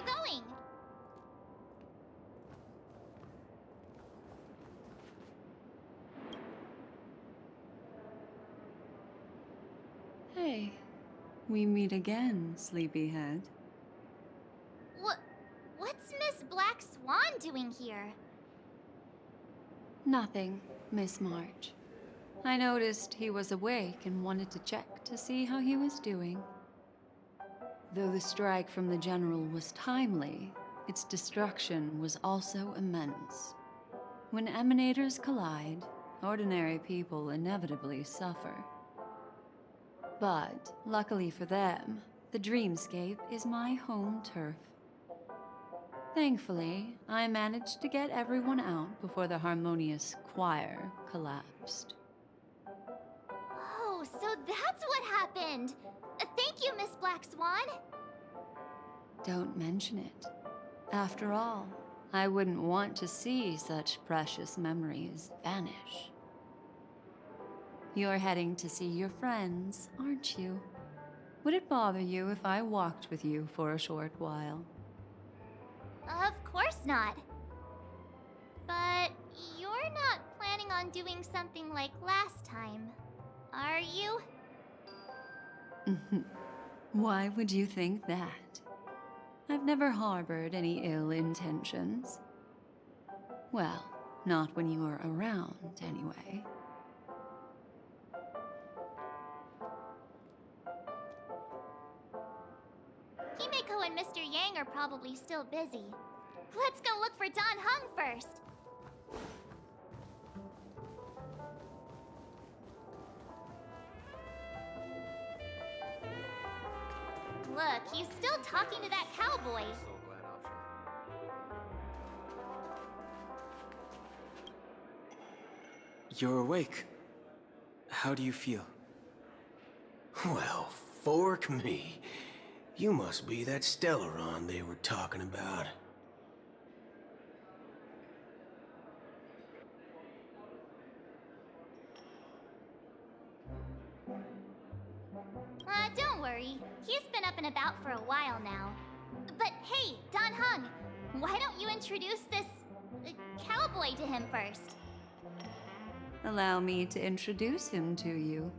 going? Hey, we meet again, sleepyhead. What's Miss Black Swan doing here? Nothing, Miss March. I noticed he was awake and wanted to check to see how he was doing. Though the strike from the General was timely, its destruction was also immense. When emanators collide, ordinary people inevitably suffer. But, luckily for them, the dreamscape is my home turf. Thankfully, I managed to get everyone out before the harmonious choir collapsed. Oh, so that's what happened! Thank you, Miss Black Swan! Don't mention it. After all, I wouldn't want to see such precious memories vanish. You're heading to see your friends, aren't you? Would it bother you if I walked with you for a short while? Of course not. But you're not planning on doing something like last time, are you? Why would you think that? I've never harbored any ill intentions. Well, not when you are around, anyway. Himeko and Mr. Yang are probably still busy. Let's go look for Don Hung first! Look, he's still talking to that cowboy. You're awake. How do you feel? Well, fork me. You must be that Stellaron they were talking about. Don't worry. He's been up and about for a while now. But hey, Don Hung, why don't you introduce this cowboy to him first? Allow me to introduce him to you.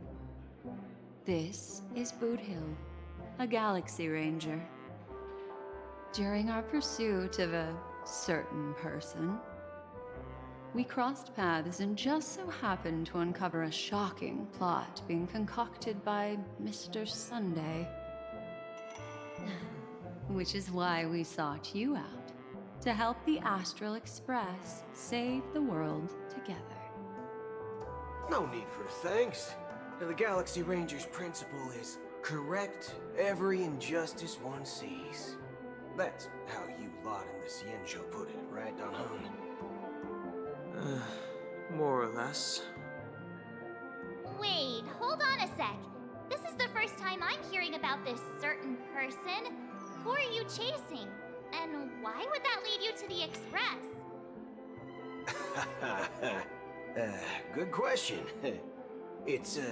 This is Boothill, a Galaxy Ranger. During our pursuit of a certain person, we crossed paths and just so happened to uncover a shocking plot being concocted by Mr. Sunday. Which is why we sought you out, to help the Astral Express save the world together. No need for thanks. The Galaxy Ranger's principle is correct every injustice one sees. That's how you lot in the Cienjo put it, right, Don Hung? More or less. Wait, hold on a sec. This is the first time I'm hearing about this certain person. Who are you chasing? And why would that lead you to the Express? Good question. It's, who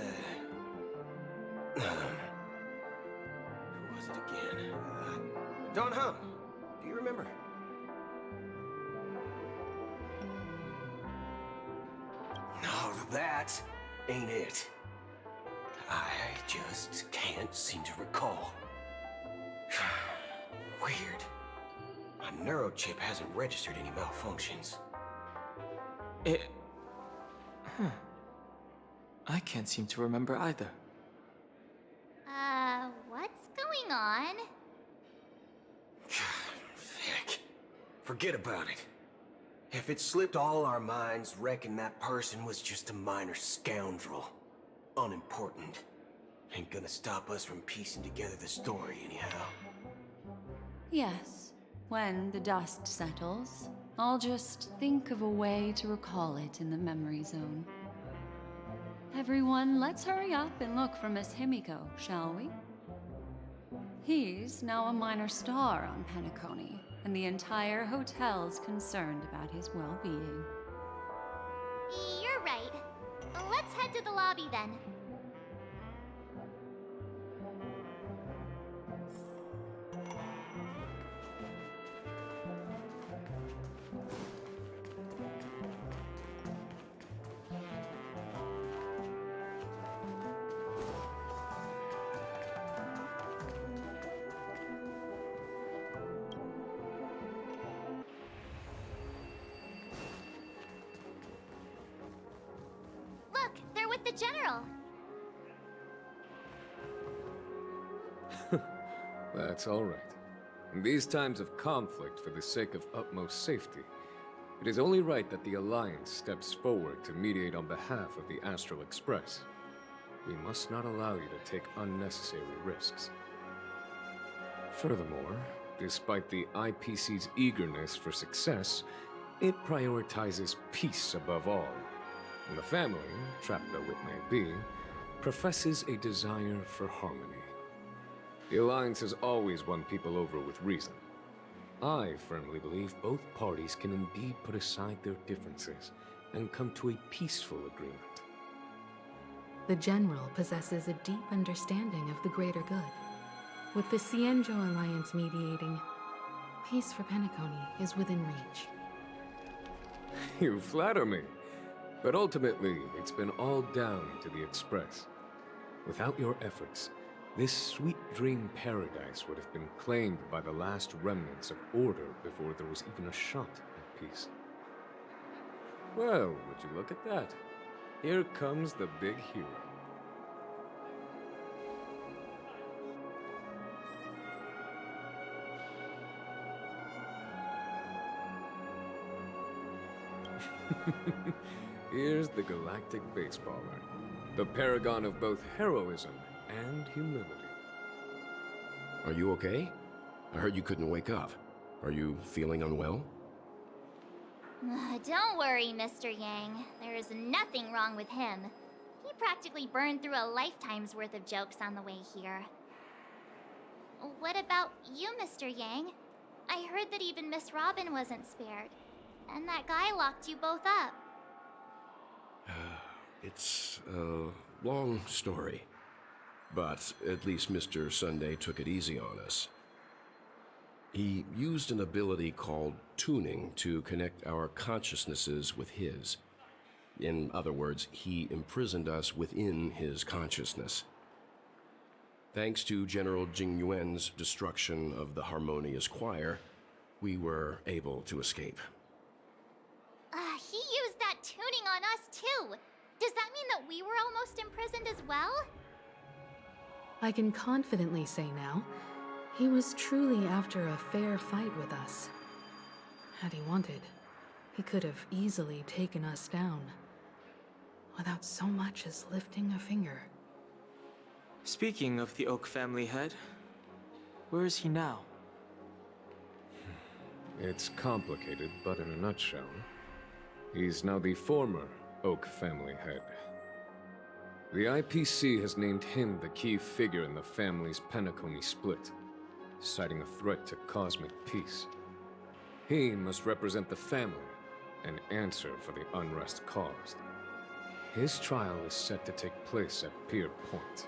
was it again? Don Hung. Do you remember? No, that ain't it. I just can't seem to recall. Weird. My neurochip hasn't registered any malfunctions. I can't seem to remember either. What's going on? Heck. Forget about it. If it slipped all our minds, reckon that person was just a minor scoundrel. Unimportant. Ain't gonna stop us from piecing together the story anyhow. Yes, when the dust settles, I'll just think of a way to recall it in the memory zone. Everyone, let's hurry up and look for Miss Himiko, shall we? He's now a minor star on Penacony, and the entire hotel's concerned about his well-being. You're right. Let's head to the lobby then. the General. That's all right. In these times of conflict for the sake of utmost safety, it is only right that the Alliance steps forward to mediate on behalf of the Astral Express. We must not allow you to take unnecessary risks. Furthermore, despite the IPC's eagerness for success, it prioritizes peace above all. And the family, trapped though it may be, professes a desire for harmony. The Alliance has always won people over with reason. I firmly believe both parties can indeed put aside their differences and come to a peaceful agreement. The General possesses a deep understanding of the greater good. With the Cienjo Alliance mediating, peace for Penacony is within reach. You flatter me. But ultimately, it's been all down to the Express. Without your efforts, this sweet dream paradise would have been claimed by the last remnants of order before there was even a shot at peace. Well, would you look at that? Here comes the big hero. Here's the galactic baseballer, the paragon of both heroism and humility. Are you okay? I heard you couldn't wake up. Are you feeling unwell? Don't worry, Mr. Yang. There is nothing wrong with him. He practically burned through a lifetime's worth of jokes on the way here. What about you, Mr. Yang? I heard that even Miss Robin wasn't spared. And that guy locked you both up. It's a long story. But at least Mr. Sunday took it easy on us. He used an ability called tuning to connect our consciousnesses with his. In other words, he imprisoned us within his consciousness. Thanks to General Jing Yuan's destruction of the Harmonious Choir, we were able to escape. He used that tuning on us too. Does that mean that we were almost imprisoned as well? I can confidently say now, he was truly after a fair fight with us. Had he wanted, he could have easily taken us down, without so much as lifting a finger. Speaking of the Oak family head, where is he now? It's complicated, but in a nutshell, he's now the former Oak family head. The IPC has named him the key figure in the family's Penacony split, citing a threat to cosmic peace. He must represent the family and answer for the unrest caused. His trial is set to take place at Pier Point.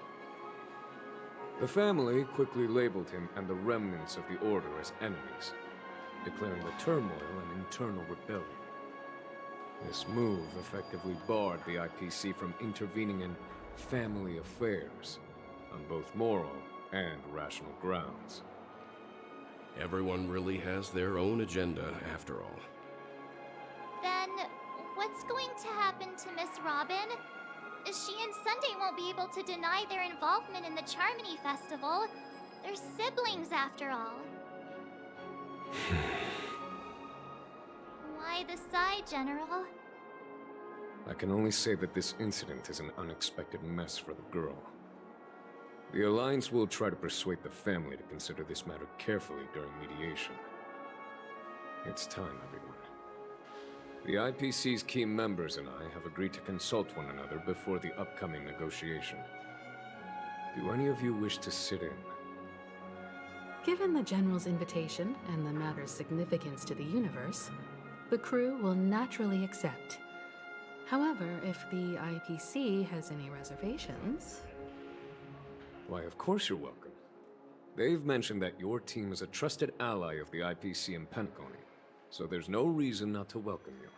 The family quickly labeled him and the remnants of the Order as enemies, declaring the turmoil an internal rebellion. This move effectively barred the IPC from intervening in family affairs on both moral and rational grounds. Everyone really has their own agenda, after all. Then, what's going to happen to Miss Robin? She and Sunday won't be able to deny their involvement in the Charmony Festival. They're siblings, after all. Why the sigh, General? I can only say that this incident is an unexpected mess for the girl. The Alliance will try to persuade the family to consider this matter carefully during mediation. It's time, everyone. The IPC's key members and I have agreed to consult one another before the upcoming negotiation. Do any of you wish to sit in? Given the General's invitation and the matter's significance to the universe, the crew will naturally accept. However, if the IPC has any reservations... Why, of course you're welcome. They've mentioned that your team is a trusted ally of the IPC in Penacony, so there's no reason not to welcome you.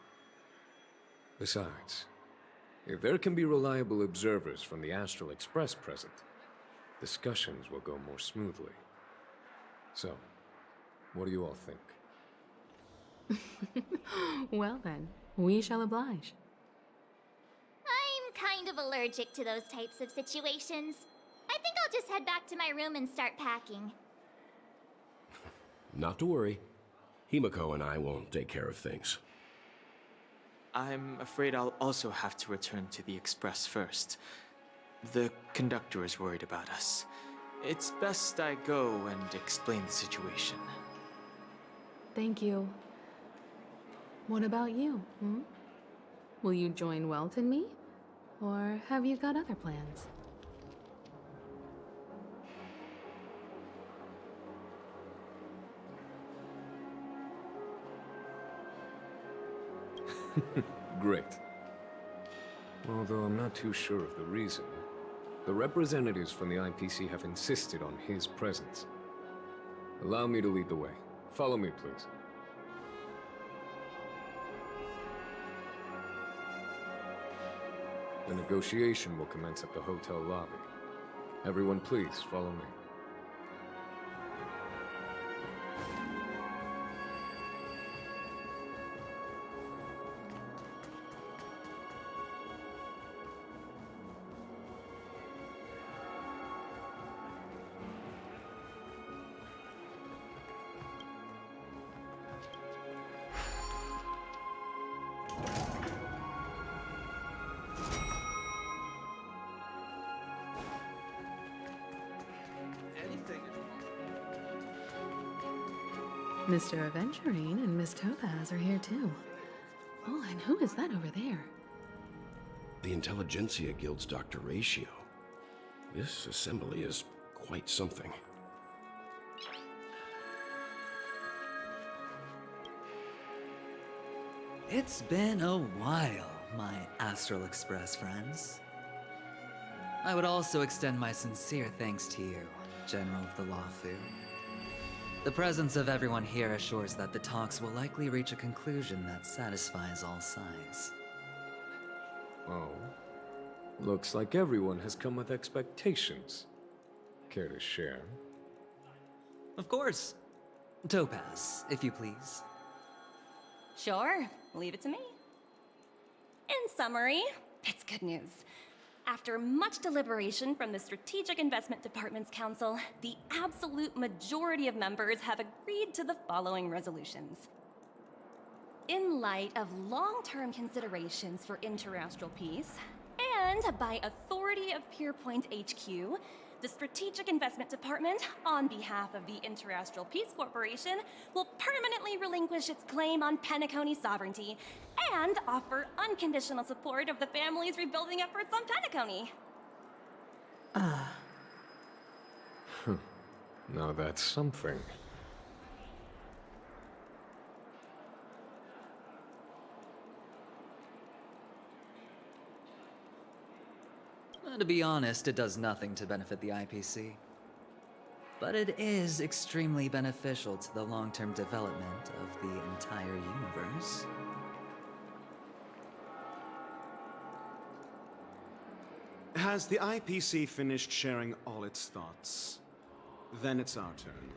Besides, if there can be reliable observers from the Astral Express present, discussions will go more smoothly. So, what do you all think? Well then, we shall oblige. I'm kind of allergic to those types of situations. I think I'll just head back to my room and start packing. Not to worry. Himiko and I will take care of things. I'm afraid I'll also have to return to the express first. The conductor is worried about us. It's best I go and explain the situation. Thank you. What about you, hmm? Will you join Welt and me? Or have you got other plans? Great. Although I'm not too sure of the reason. The representatives from the IPC have insisted on his presence. Allow me to lead the way. Follow me, please. The negotiation will commence at the hotel lobby. Everyone, please follow me. Mr. Aventurine and Miss Topaz are here too. Oh, and who is that over there? The Intelligentsia Guild's Dr. Ratio. This assembly is quite something. It's been a while, my Astral Express friends. I would also extend my sincere thanks to you, General of the Lawfu. The presence of everyone here assures that the talks will likely reach a conclusion that satisfies all sides. Oh. Looks like everyone has come with expectations. Care to share? Of course. Topaz, if you please. Sure, leave it to me. In summary, it's good news. After much deliberation from the Strategic Investment Department's Council, the absolute majority of members have agreed to the following resolutions. In light of long-term considerations for interastral peace, and by authority of Pierpoint HQ, the Strategic Investment Department, on behalf of the Interastral Peace Corporation, will permanently relinquish its claim on Penacony sovereignty and offer unconditional support of the family's rebuilding efforts on Penacony. Now that's something. To be honest, it does nothing to benefit the IPC. But it is extremely beneficial to the long-term development of the entire universe. Has the IPC finished sharing all its thoughts? Then it's our turn.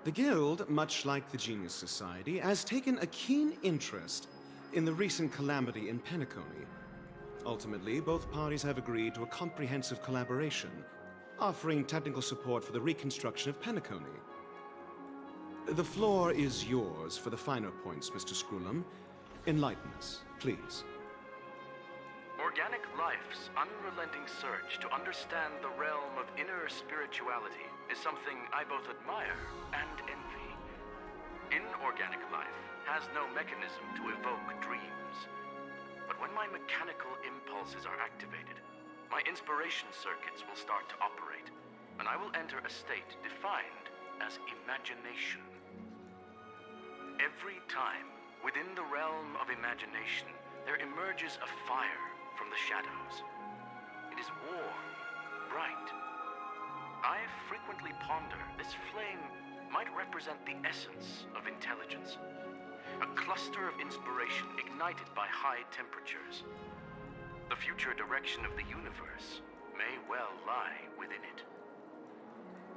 The Guild, much like the Genius Society, has taken a keen interest in the recent calamity in Penacony. Ultimately, both parties have agreed to a comprehensive collaboration, offering technical support for the reconstruction of Penacony. The floor is yours for the finer points, Mr. Screwlum. Enlighten us, please. Organic life's unrelenting search to understand the realm of inner spirituality is something I both admire and envy. Inorganic life has no mechanism to evoke dreams. But when my mechanical impulses are activated, my inspiration circuits will start to operate, and I will enter a state defined as imagination. Every time, within the realm of imagination, there emerges a fire from the shadows. It is warm, bright. I frequently ponder this flame might represent the essence of intelligence. A cluster of inspiration ignited by high temperatures. The future direction of the universe may well lie within it.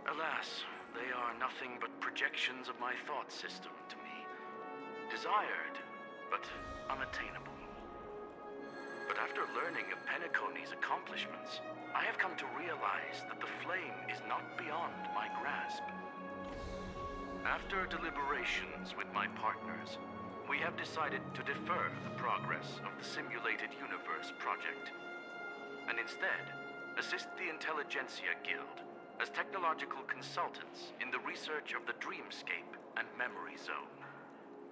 Alas, they are nothing but projections of my thought system to me. Desired, but unattainable. But But after learning of Penacony's accomplishments, I have come to realize that the flame is not beyond my grasp. After deliberations with my partners, we have decided to defer the progress of the Simulated Universe project, and instead assist the Intelligentsia Guild as technological consultants in the research of the Dreamscape and Memory Zone,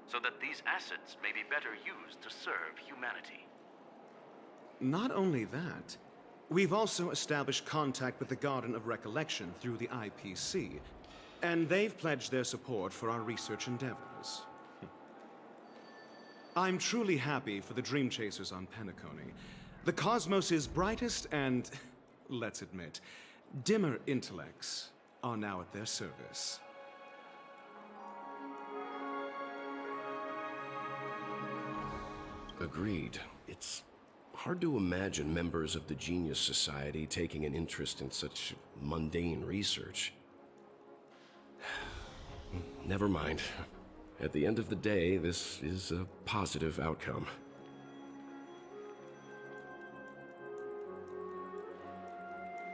so that these assets may be better used to serve humanity. Not only that, we've also established contact with the Garden of Recollection through the IPC, and they've pledged their support for our research endeavors. I'm truly happy for the Dream Chasers on Penacony. The cosmos' brightest and, let's admit, dimmer intellects are now at their service. Agreed. It's hard to imagine members of the Genius Society taking an interest in such mundane research. Never mind. At the end of the day, this is a positive outcome.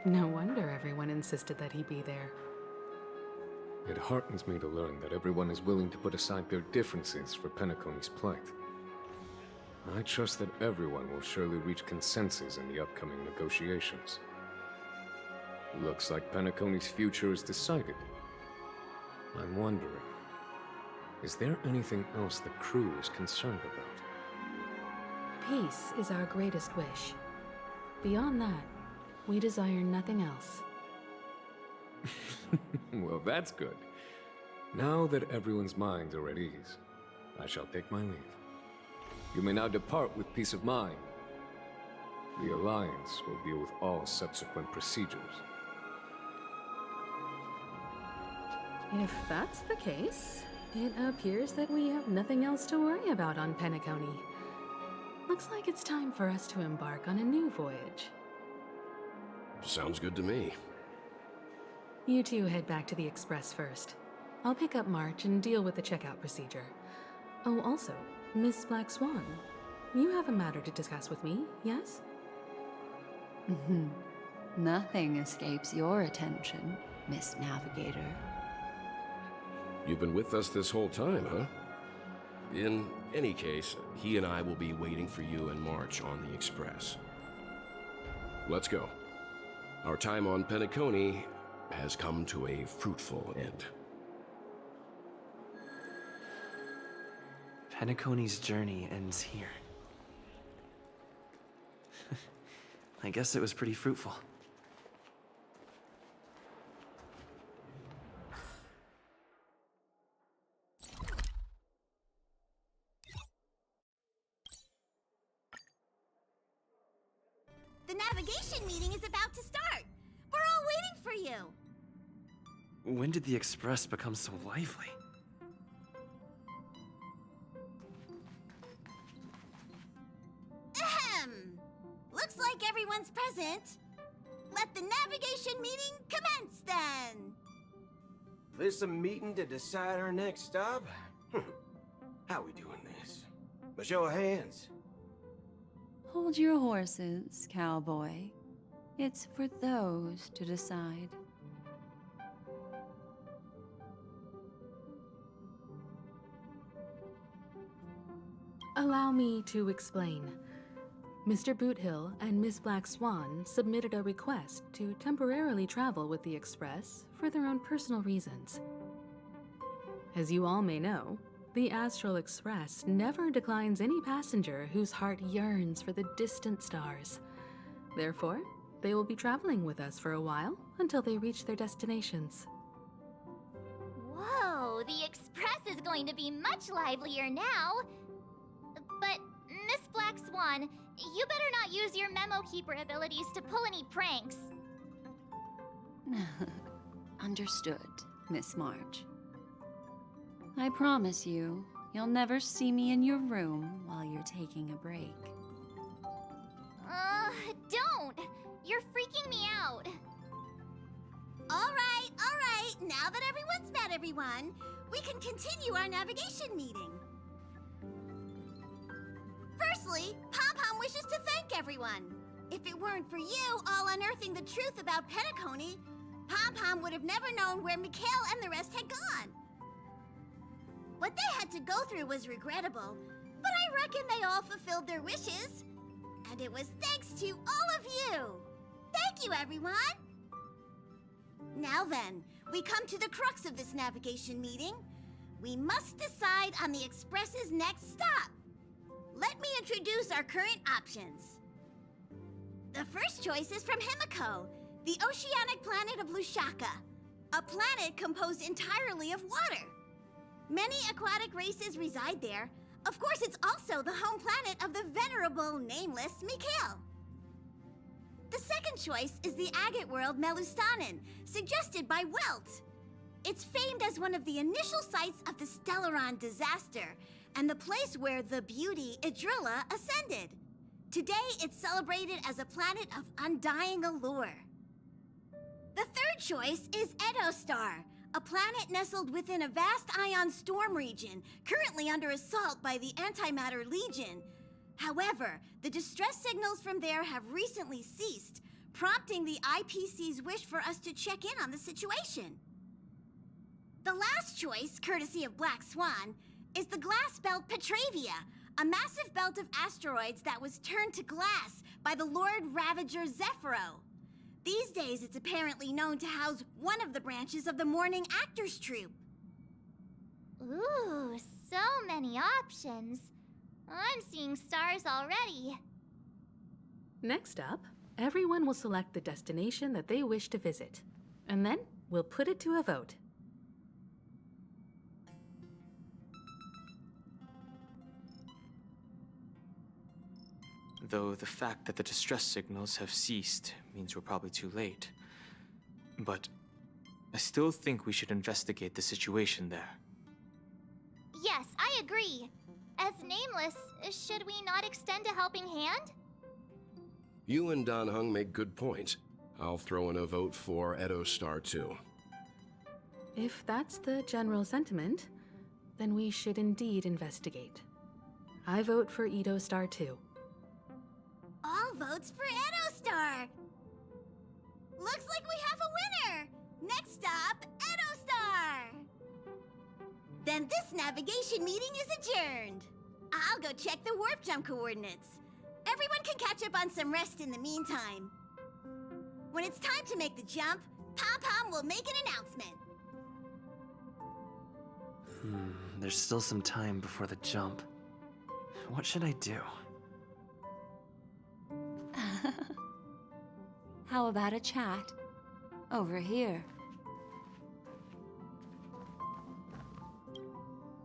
No wonder everyone insisted that he be there. It heartens me to learn that everyone is willing to put aside their differences for Penacony's plight. I trust that everyone will surely reach consensus in the upcoming negotiations. Looks like Penacony's future is decided. I'm wondering, is there anything else the crew is concerned about? Peace is our greatest wish. Beyond that, we desire nothing else. Well, that's good. Now that everyone's minds are at ease, I shall take my leave. You may now depart with peace of mind. The Alliance will deal with all subsequent procedures. If that's the case, it appears that we have nothing else to worry about on Penacony. Looks like it's time for us to embark on a new voyage. Sounds good to me. You two head back to the Express first. I'll pick up March and deal with the checkout procedure. Oh, also, Miss Black Swan, you have a matter to discuss with me, yes? Nothing escapes your attention, Miss Navigator. You've been with us this whole time, huh? In any case, he and I will be waiting for you in March on the Express. Let's go. Our time on Penacony has come to a fruitful end. Penacony's journey ends here. I guess it was pretty fruitful. The navigation meeting is about to start. We're all waiting for you. When did the Express become so lively? Ahem. Looks like everyone's present. Let the navigation meeting commence then. This a meeting to decide our next stop? How we doing this? A show of hands. Hold your horses, cowboy. It's for those to decide. Allow me to explain. Mr. Boothill and Miss Black Swan submitted a request to temporarily travel with the Express for their own personal reasons. As you all may know, the Astral Express never declines any passenger whose heart yearns for the distant stars. Therefore, they will be traveling with us for a while until they reach their destinations. Whoa, the Express is going to be much livelier now. But, Miss Black Swan, you better not use your memo keeper abilities to pull any pranks. Understood, Miss March. I promise you, you'll never see me in your room while you're taking a break. Don't! You're freaking me out. All right. Now that everyone's met everyone, we can continue our navigation meeting. Firstly, Pom-Pom wishes to thank everyone. If it weren't for you all unearthing the truth about Penacony, Pom-Pom would have never known where Mikhail and the rest had gone. What they had to go through was regrettable, but I reckon they all fulfilled their wishes. And it was thanks to all of you. Thank you, everyone. Now then, we come to the crux of this navigation meeting. We must decide on the Express's next stop. Let me introduce our current options. The first choice is from Himiko, the oceanic planet of Lushaka, a planet composed entirely of water. Many aquatic races reside there. Of course, it's also the home planet of the venerable, nameless Mikhail. The second choice is the agate world Melustanen, suggested by Welt. It's famed as one of the initial sites of the Stellaron disaster, and the place where the beauty Idrilla ascended. Today, it's celebrated as a planet of undying allure. The third choice is Edostar, a planet nestled within a vast ion storm region, currently under assault by the Antimatter Legion. However, the distress signals from there have recently ceased, prompting the IPC's wish for us to check in on the situation. The last choice, courtesy of Black Swan, is the glass belt Petravia, a massive belt of asteroids that was turned to glass by the Lord Ravager Zephyro. These days, it's apparently known to house one of the branches of the Morning Actors Troupe. Ooh, so many options. I'm seeing stars already. Next up, everyone will select the destination that they wish to visit, and then we'll put it to a vote. Though the fact that the distress signals have ceased means we're probably too late. But I still think we should investigate the situation there. Yes, I agree. As Nameless, should we not extend a helping hand? You and Dan Heng make good points. I'll throw in a vote for Edostar too. If that's the general sentiment, then we should indeed investigate. I vote for Edostar too. All votes for Edostar! Looks like we have a winner! Next stop, Edostar! Then this navigation meeting is adjourned. I'll go check the warp jump coordinates. Everyone can catch up on some rest in the meantime. When it's time to make the jump, Pom-Pom will make an announcement. There's still some time before the jump. What should I do? How about a chat? Over here.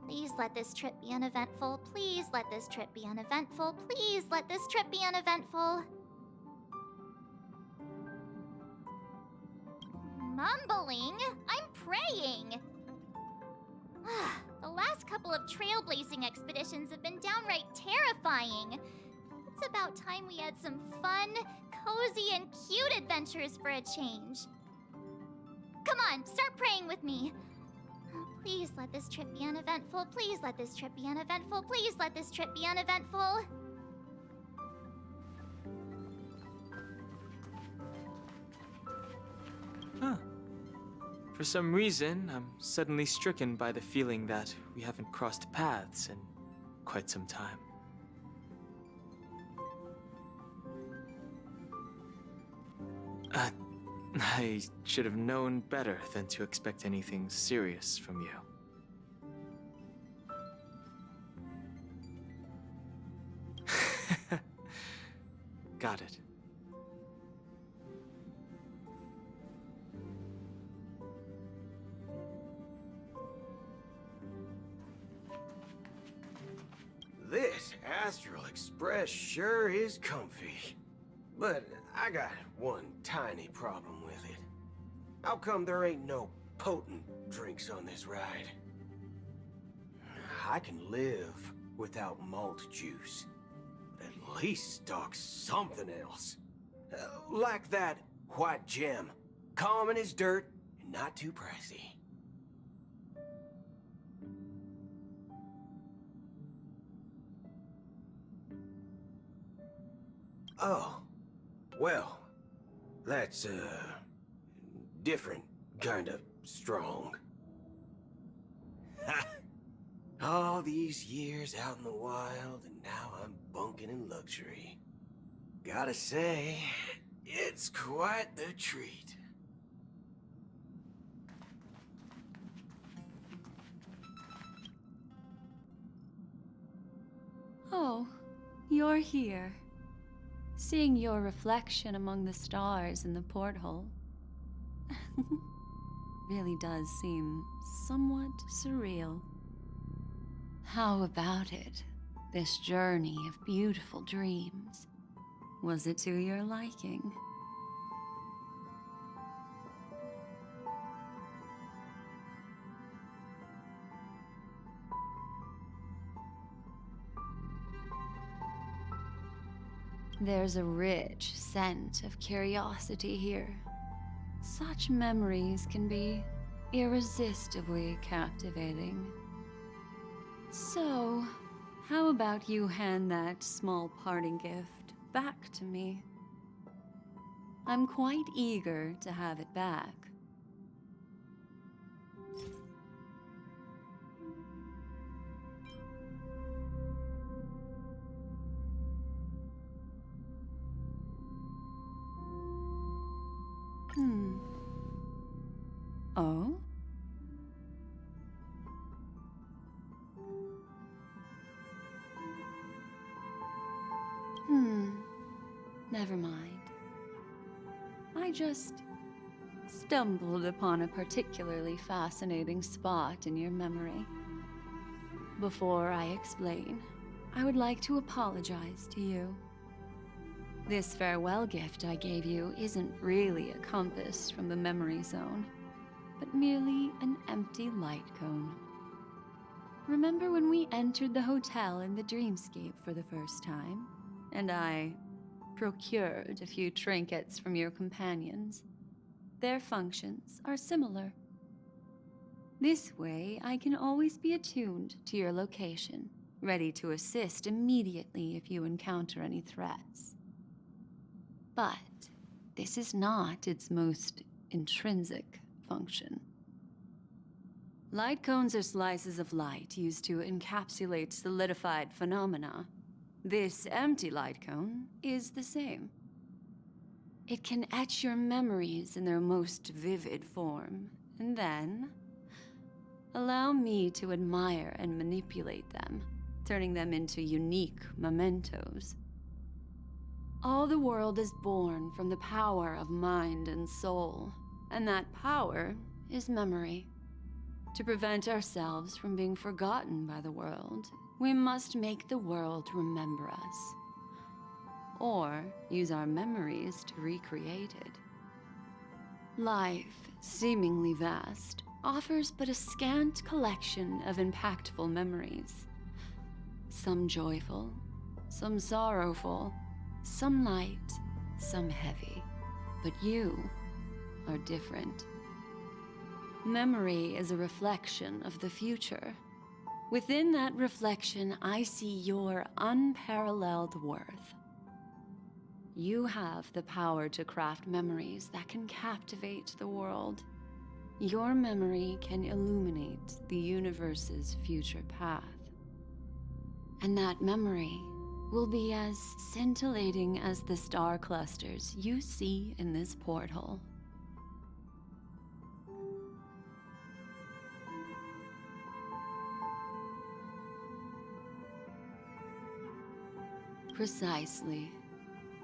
Please let this trip be uneventful. Please let this trip be uneventful. Please let this trip be uneventful. Mumbling? I'm praying. The last couple of trailblazing expeditions have been downright terrifying. It's about time we had some fun, cozy, and cute adventures for a change. Come on, start praying with me. Please let this trip be uneventful. Please let this trip be uneventful. Please let this trip be uneventful. Huh. For some reason, I'm suddenly stricken by the feeling that we haven't crossed paths in quite some time. I should have known better than to expect anything serious from you. Got it. This Astral Express sure is comfy. But I got one tiny problem with it. How come there ain't no potent drinks on this ride? I can live without malt juice. But at least stock something else. Like that white gem. Common as dirt and not too pricey. Oh, well, that's, different kind of strong. Ha! All these years out in the wild, and now I'm bunking in luxury. Gotta say, it's quite the treat. Oh, you're here. Seeing your reflection among the stars in the porthole really does seem somewhat surreal. How about it? This journey of beautiful dreams. Was it to your liking? There's a rich scent of curiosity here. Such memories can be irresistibly captivating. So, how about you hand that small parting gift back to me? I'm quite eager to have it back. Oh? Never mind. I just stumbled upon a particularly fascinating spot in your memory. Before I explain, I would like to apologize to you. This farewell gift I gave you isn't really a compass from the memory zone, but merely an empty light cone. Remember when we entered the hotel in the dreamscape for the first time, and I procured a few trinkets from your companions? Their functions are similar. This way, I can always be attuned to your location, ready to assist immediately if you encounter any threats. But this is not its most intrinsic function. Light cones are slices of light used to encapsulate solidified phenomena. This empty light cone is the same. It can etch your memories in their most vivid form, and then allow me to admire and manipulate them, turning them into unique mementos. All the world is born from the power of mind and soul, and that power is memory. To prevent ourselves from being forgotten by the world, we must make the world remember us, or use our memories to recreate it. Life, seemingly vast, offers but a scant collection of impactful memories. Some joyful, some sorrowful, some light, some heavy. But you are different. Memory is a reflection of the future. Within that reflection, I see your unparalleled worth. You have the power to craft memories that can captivate the world. Your memory can illuminate the universe's future path. And that memory will be as scintillating as the star clusters you see in this porthole. Precisely.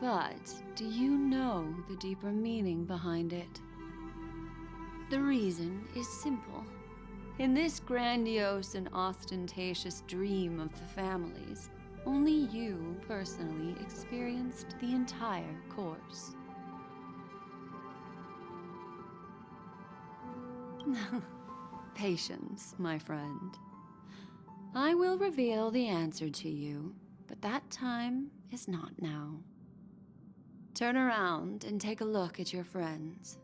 But do you know the deeper meaning behind it? The reason is simple. In this grandiose and ostentatious dream of the families, only you personally experienced the entire course. Patience, my friend. I will reveal the answer to you, but that time is not now. Turn around and take a look at your friends.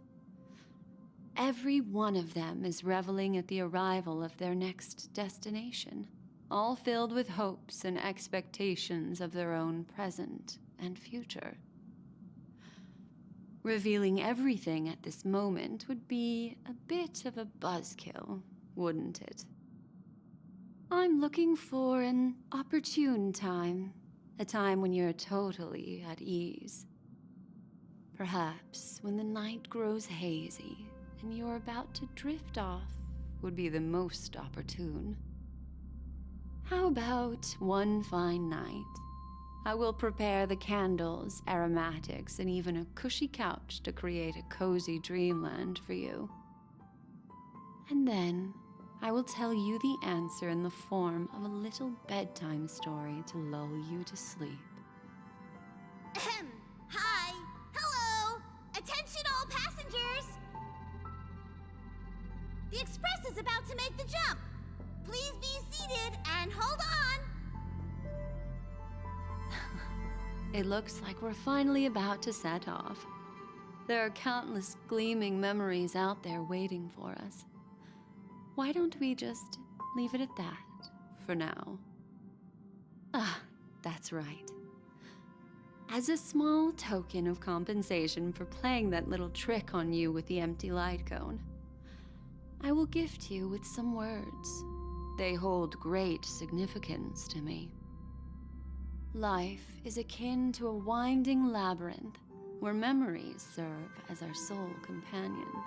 Every one of them is reveling at the arrival of their next destination, all filled with hopes and expectations of their own present and future. Revealing everything at this moment would be a bit of a buzzkill, wouldn't it? I'm looking for an opportune time, a time when you're totally at ease. Perhaps when the night grows hazy and you're about to drift off would be the most opportune. How about one fine night? I will prepare the candles, aromatics, and even a cushy couch to create a cozy dreamland for you. And then I will tell you the answer in the form of a little bedtime story to lull you to sleep. Ahem. Hi. Hello. Attention all passengers. The express is about to make the jump. Please be seated and hold on. It looks like we're finally about to set off. There are countless gleaming memories out there waiting for us. Why don't we just leave it at that for now? Ah, that's right. As a small token of compensation for playing that little trick on you with the empty light cone, I will gift you with some words. They hold great significance to me. Life is akin to a winding labyrinth where memories serve as our sole companions.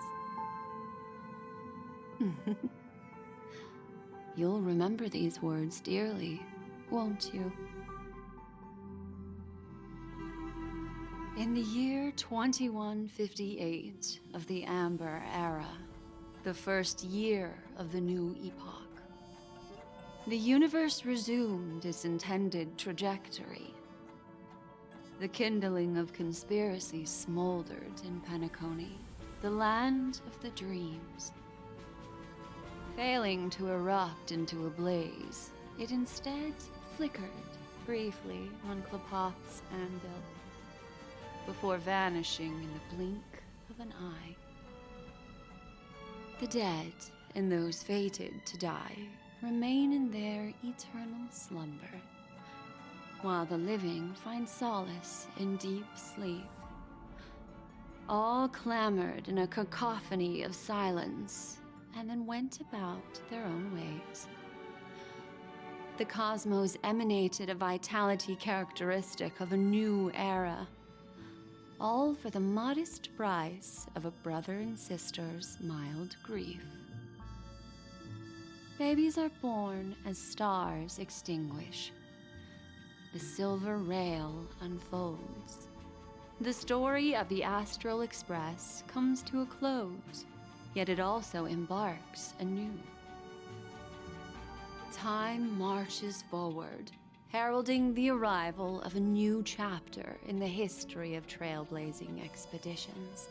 You'll remember these words dearly, won't you? In the year 2158 of the Amber Era, the first year of the new epoch, the universe resumed its intended trajectory. The kindling of conspiracy smoldered in Penacony, the land of the dreams. Failing to erupt into a blaze, it instead flickered briefly on Klapoth's anvil, before vanishing in the blink of an eye. The dead and those fated to die remain in their eternal slumber, while the living find solace in deep sleep. All clamored in a cacophony of silence, and then went about their own ways. The cosmos emanated a vitality characteristic of a new era, all for the modest price of a brother and sister's mild grief. Babies are born as stars extinguish. The silver rail unfolds. The story of the Astral Express comes to a close, yet it also embarks anew. Time marches forward, heralding the arrival of a new chapter in the history of trailblazing expeditions.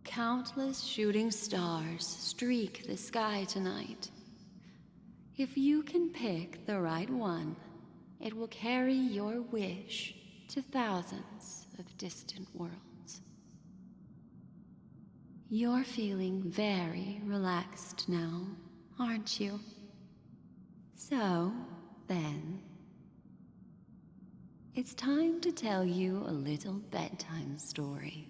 Countless shooting stars streak the sky tonight. If you can pick the right one, it will carry your wish to thousands of distant worlds. You're feeling very relaxed now, aren't you? So, then, it's time to tell you a little bedtime story.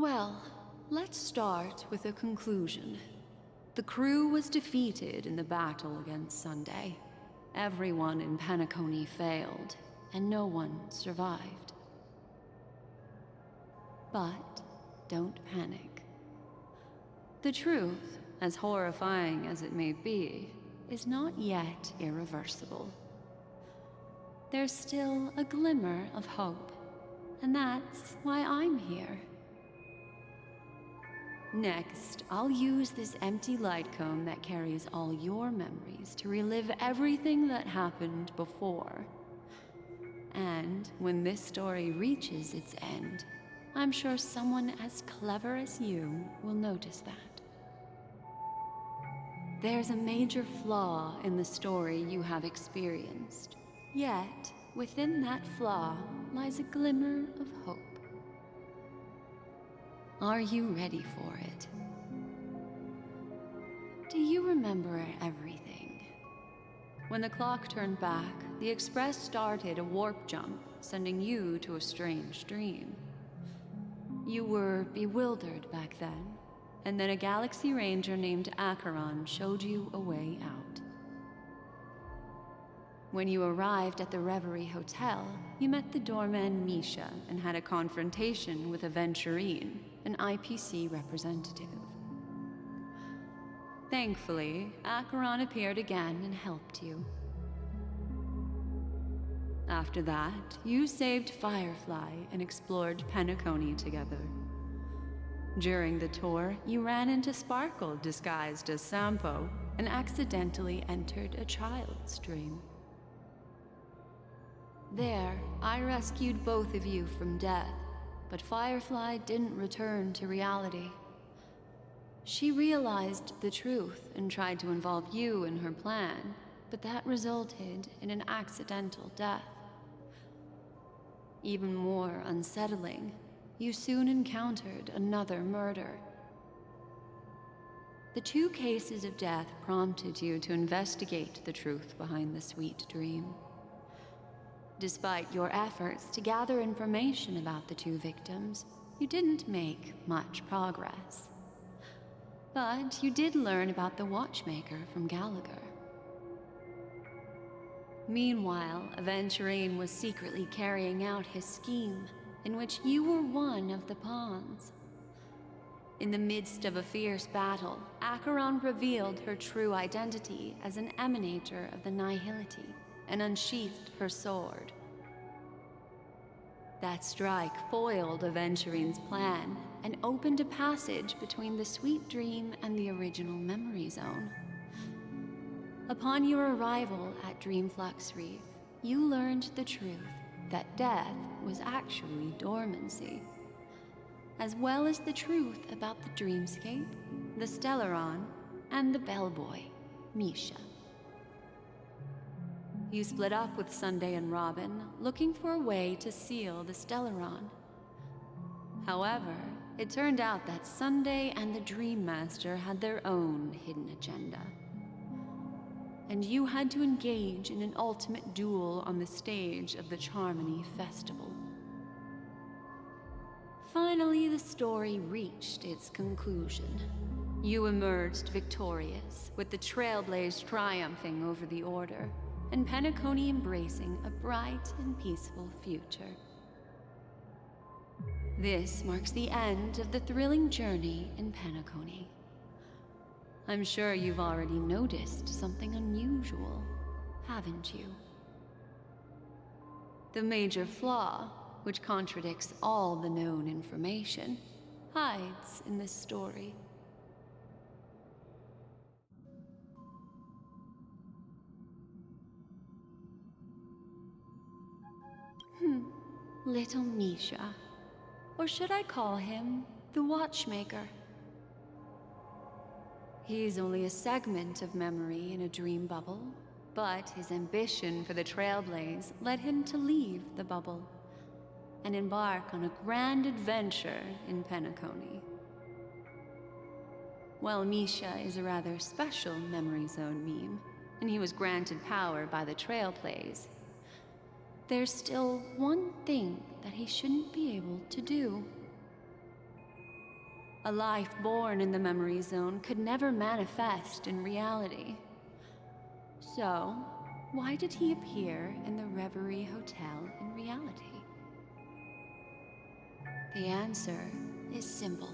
Well, let's start with a conclusion. The crew was defeated in the battle against Sunday. Everyone in Penacony failed, and no one survived. But don't panic. The truth, as horrifying as it may be, is not yet irreversible. There's still a glimmer of hope, and that's why I'm here. Next, I'll use this empty light cone that carries all your memories to relive everything that happened before. And when this story reaches its end, I'm sure someone as clever as you will notice that. There's a major flaw in the story you have experienced, yet within that flaw lies a glimmer of hope. Are you ready for it? Do you remember everything? When the clock turned back, the Express started a warp jump, sending you to a strange dream. You were bewildered back then, and then a Galaxy Ranger named Acheron showed you a way out. When you arrived at the Reverie Hotel, you met the doorman Misha and had a confrontation with Aventurine, an IPC representative. Thankfully, Acheron appeared again and helped you. After that, you saved Firefly and explored Penacony together. During the tour, you ran into Sparkle disguised as Sampo and accidentally entered a child's dream. There, I rescued both of you from death, but Firefly didn't return to reality. She realized the truth and tried to involve you in her plan, but that resulted in an accidental death. Even more unsettling, you soon encountered another murder. The two cases of death prompted you to investigate the truth behind the sweet dream. Despite your efforts to gather information about the two victims, you didn't make much progress. But you did learn about the watchmaker from Gallagher. Meanwhile, Aventurine was secretly carrying out his scheme, in which you were one of the pawns. In the midst of a fierce battle, Acheron revealed her true identity as an emanator of the Nihility and unsheathed her sword. That strike foiled Aventurine's plan and opened a passage between the sweet dream and the original memory zone. Upon your arrival at Dreamflux Reef, you learned the truth that death was actually dormancy, as well as the truth about the dreamscape, the Stellaron, and the bellboy, Misha. You split up with Sunday and Robin, looking for a way to seal the Stellaron. However, it turned out that Sunday and the Dream Master had their own hidden agenda. And you had to engage in an ultimate duel on the stage of the Charmony Festival. Finally, the story reached its conclusion. You emerged victorious, with the Trailblaze triumphing over the Order, and Penacony embracing a bright and peaceful future. This marks the end of the thrilling journey in Penacony. I'm sure you've already noticed something unusual, haven't you? The major flaw, which contradicts all the known information, hides in this story. Little Misha. Or should I call him the Watchmaker? He's only a segment of memory in a dream bubble, but his ambition for the Trailblaze led him to leave the bubble and embark on a grand adventure in Penacony. While Misha is a rather special memory zone meme, and he was granted power by the Trailblaze, there's still one thing that he shouldn't be able to do. A life born in the memory zone could never manifest in reality. So, why did he appear in the Reverie Hotel in reality? The answer is simple.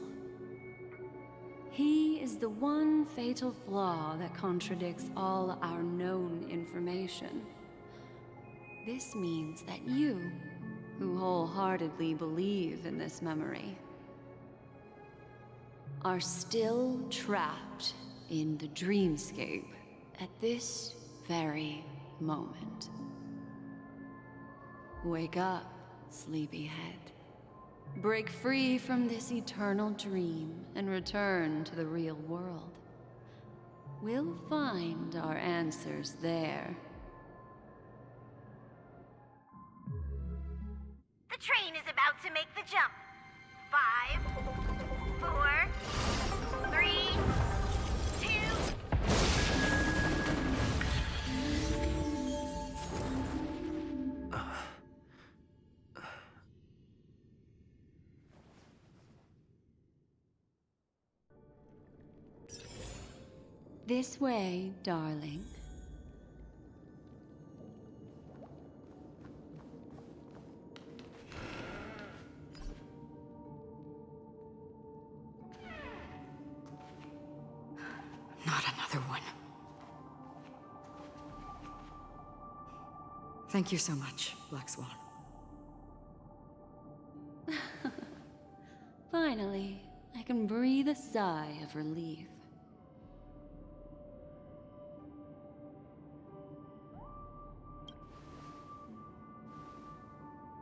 He is the one fatal flaw that contradicts all our known information. This means that you, who wholeheartedly believe in this memory, are still trapped in the dreamscape at this very moment. Wake up, sleepyhead. Break free from this eternal dream and return to the real world. We'll find our answers there. The train is about to make the jump. 5, 4, 3, 2. This way, darling. Not another one. Thank you so much, Black Swan. Finally, I can breathe a sigh of relief.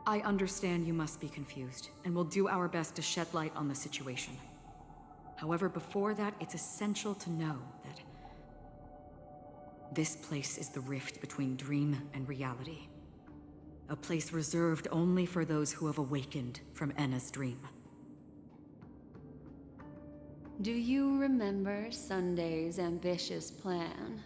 I understand you must be confused, and we'll do our best to shed light on the situation. However, before that, it's essential to know that this place is the rift between dream and reality. A place reserved only for those who have awakened from Enna's dream. Do you remember Sunday's ambitious plan?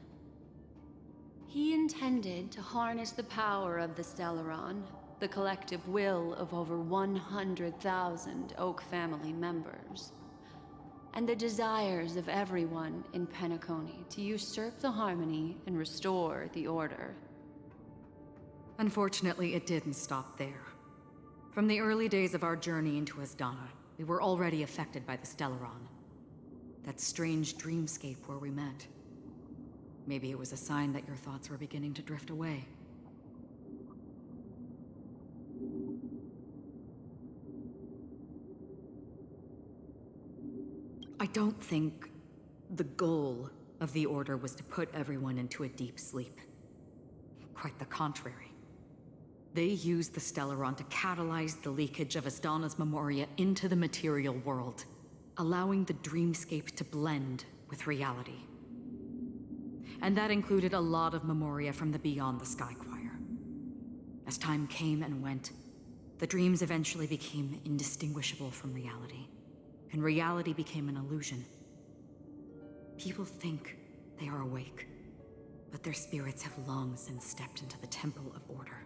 He intended to harness the power of the Stellaron, the collective will of over 100,000 Oak family members, and the desires of everyone in Penacony to usurp the harmony and restore the order. Unfortunately, it didn't stop there. From the early days of our journey into Asdana, we were already affected by the Stellaron. That strange dreamscape where we met. Maybe it was a sign that your thoughts were beginning to drift away. I don't think the goal of the Order was to put everyone into a deep sleep. Quite the contrary. They used the Stellaron to catalyze the leakage of Asdana's Memoria into the material world, allowing the dreamscape to blend with reality. And that included a lot of Memoria from the Beyond the Sky Choir. As time came and went, the dreams eventually became indistinguishable from reality, and reality became an illusion. People think they are awake, but their spirits have long since stepped into the Temple of Order.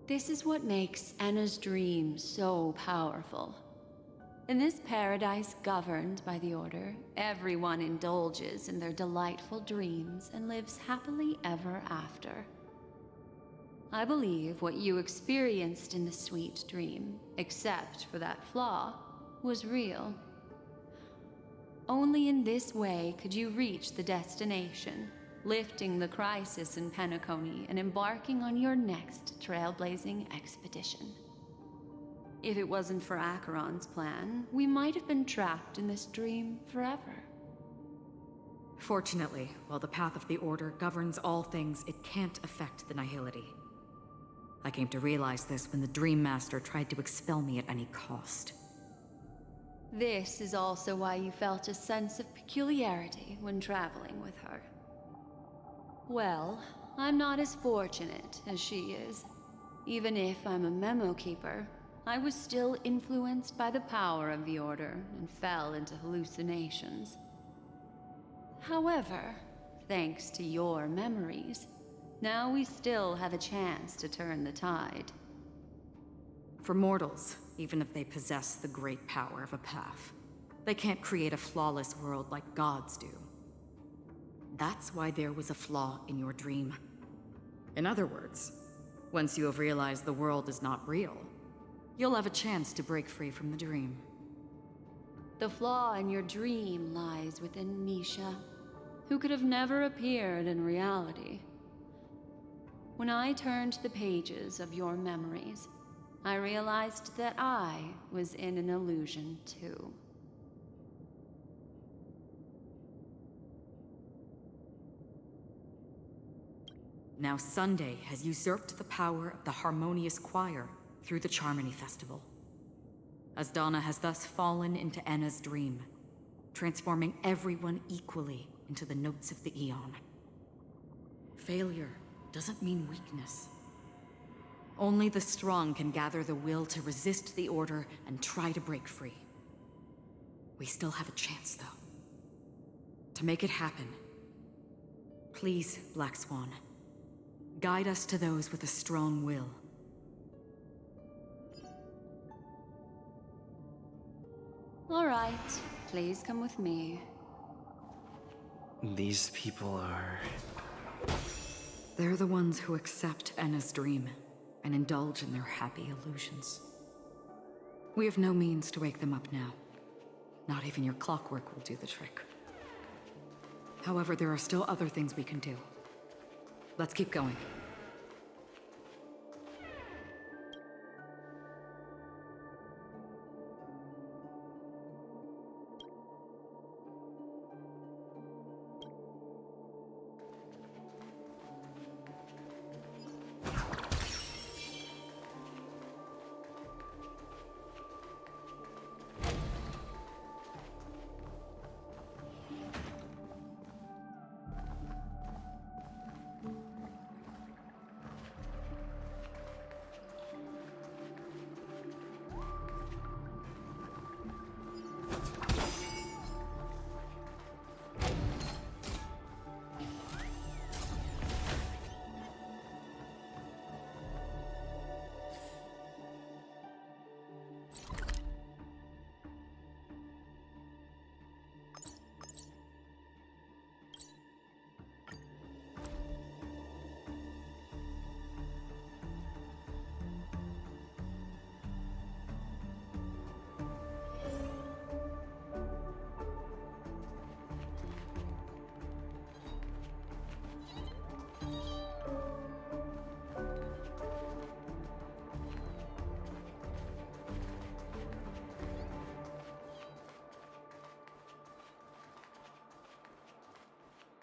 This is what makes Enna's dream so powerful. In this paradise governed by the Order, everyone indulges in their delightful dreams and lives happily ever after. I believe what you experienced in the sweet dream, except for that flaw, was real. Only in this way could you reach the destination, lifting the crisis in Penacony and embarking on your next trailblazing expedition. If it wasn't for Acheron's plan, we might have been trapped in this dream forever. Fortunately, while the path of the Order governs all things, it can't affect the Nihility. I came to realize this when the Dream Master tried to expel me at any cost. This is also why you felt a sense of peculiarity when traveling with her. Well, I'm not as fortunate as she is. Even if I'm a memo keeper, I was still influenced by the power of the Order and fell into hallucinations. However, thanks to your memories, now we still have a chance to turn the tide. For mortals, even if they possess the great power of a path, they can't create a flawless world like gods do. That's why there was a flaw in your dream. In other words, once you have realized the world is not real, you'll have a chance to break free from the dream. The flaw in your dream lies within Nisha, who could have never appeared in reality. When I turned the pages of your memories, I realized that I was in an illusion too. Now Sunday has usurped the power of the Harmonious Choir through the Charmony Festival. Asdana has thus fallen into Enna's dream, transforming everyone equally into the notes of the Aeon. Failure doesn't mean weakness. Only the strong can gather the will to resist the order and try to break free. We still have a chance, though. To make it happen, please, Black Swan, guide us to those with a strong will. All right, please come with me. These people are... They're the ones who accept Enna's dream and indulge in their happy illusions. We have no means to wake them up now. Not even your clockwork will do the trick. However, there are still other things we can do. Let's keep going.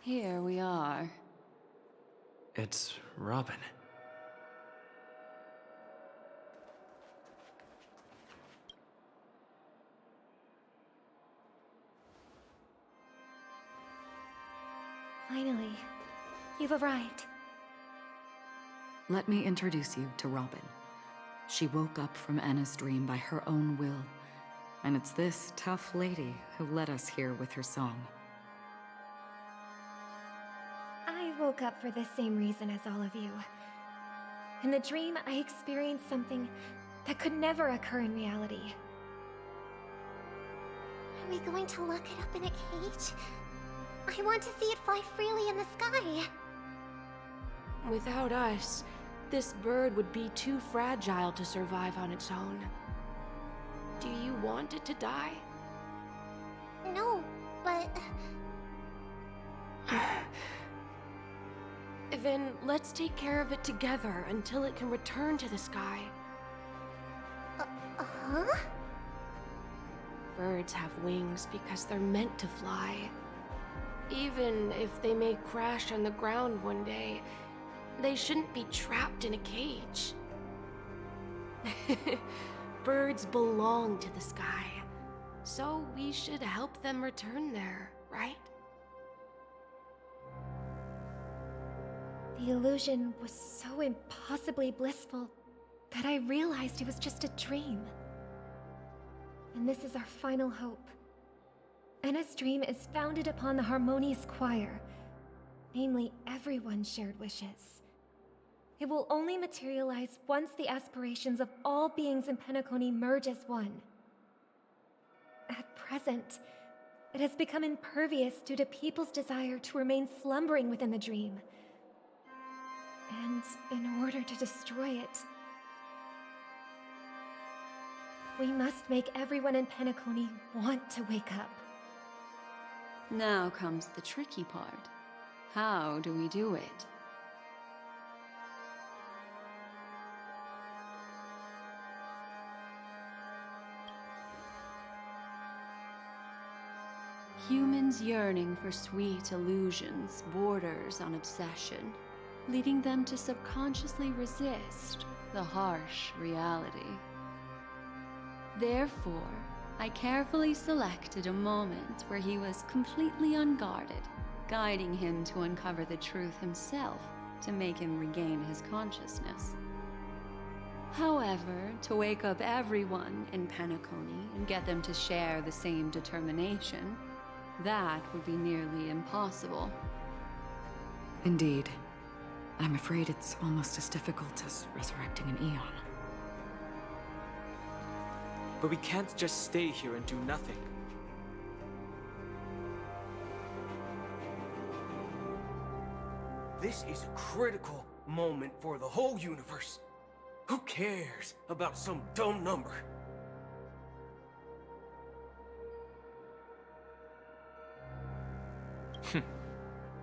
Here we are. It's Robin. Finally, you've arrived. Let me introduce you to Robin. She woke up from Enna's dream by her own will, and it's this tough lady who led us here with her song. I woke up for the same reason as all of you. In the dream, I experienced something that could never occur in reality. Are we going to lock it up in a cage? I want to see it fly freely in the sky. Without us, this bird would be too fragile to survive on its own. Do you want it to die? No, but... Then let's take care of it together until it can return to the sky. Huh? Birds have wings because they're meant to fly. Even if they may crash on the ground one day, they shouldn't be trapped in a cage. Birds belong to the sky, so we should help them return there, right? The illusion was so impossibly blissful that I realized it was just a dream. And this is our final hope. Enna's dream is founded upon the Harmonious Choir, namely everyone's shared wishes. It will only materialize once the aspirations of all beings in Penacony merge as one. At present, it has become impervious due to people's desire to remain slumbering within the dream. And in order to destroy it, We must make everyone in Penacony want to wake up. Now comes the tricky part. How do we do it? Humans yearning for sweet illusions borders on obsession, leading them to subconsciously resist the harsh reality. Therefore, I carefully selected a moment where he was completely unguarded, guiding him to uncover the truth himself to make him regain his consciousness. However, to wake up everyone in Penacony and get them to share the same determination, that would be nearly impossible. Indeed. I'm afraid it's almost as difficult as resurrecting an Eon. But we can't just stay here and do nothing. This is a critical moment for the whole universe. Who cares about some dumb number?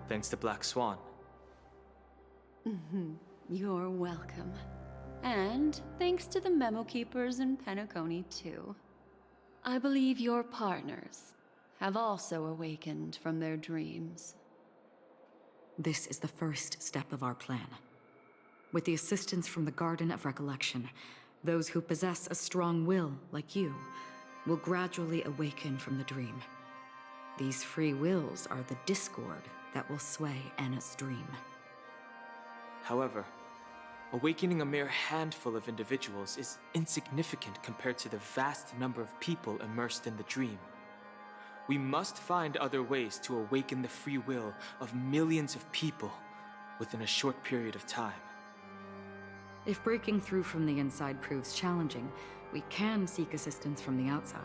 Thanks to Black Swan. You're welcome. And thanks to the memo keepers in Penacony, too. I believe your partners have also awakened from their dreams. This is the first step of our plan. With the assistance from the Garden of Recollection, those who possess a strong will, like you, will gradually awaken from the dream. These free wills are the discord that will sway Anna's dream. However, awakening a mere handful of individuals is insignificant compared to the vast number of people immersed in the dream. We must find other ways to awaken the free will of millions of people within a short period of time. If breaking through from the inside proves challenging, we can seek assistance from the outside.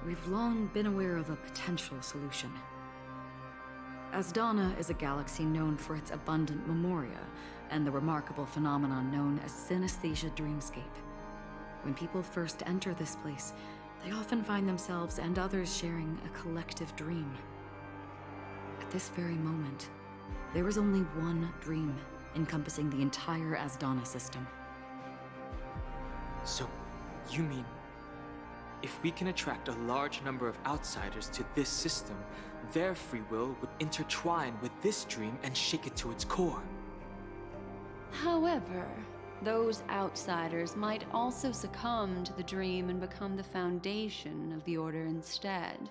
We've long been aware of a potential solution. Asdana is a galaxy known for its abundant memoria and the remarkable phenomenon known as synesthesia dreamscape. When people first enter this place, they often find themselves and others sharing a collective dream. At this very moment, there is only one dream encompassing the entire Asdana system. So, you mean, if we can attract a large number of outsiders to this system, their free will would intertwine with this dream and shake it to its core? However, those outsiders might also succumb to the dream and become the foundation of the Order instead.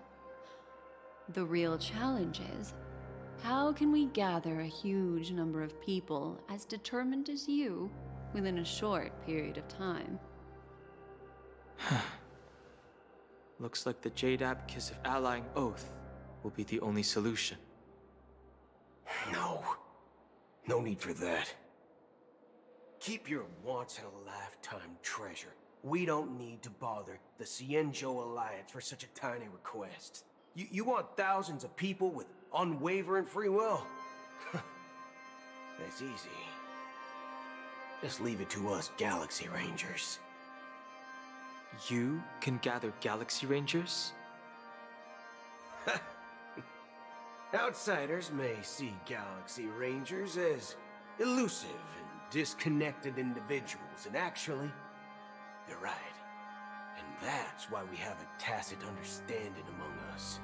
The real challenge is, how can we gather a huge number of people as determined as you within a short period of time? Looks like the Jade Abacus of Allying Oath will be the only solution. No need for that. Keep your once-in-a-lifetime treasure. We don't need to bother the Cienjo Alliance for such a tiny request. You want thousands of people with unwavering free will? That's easy. Just leave it to us Galaxy Rangers. You can gather Galaxy Rangers? Outsiders may see Galaxy Rangers as elusive and disconnected individuals, and actually, they're right. And that's why we have a tacit understanding among us.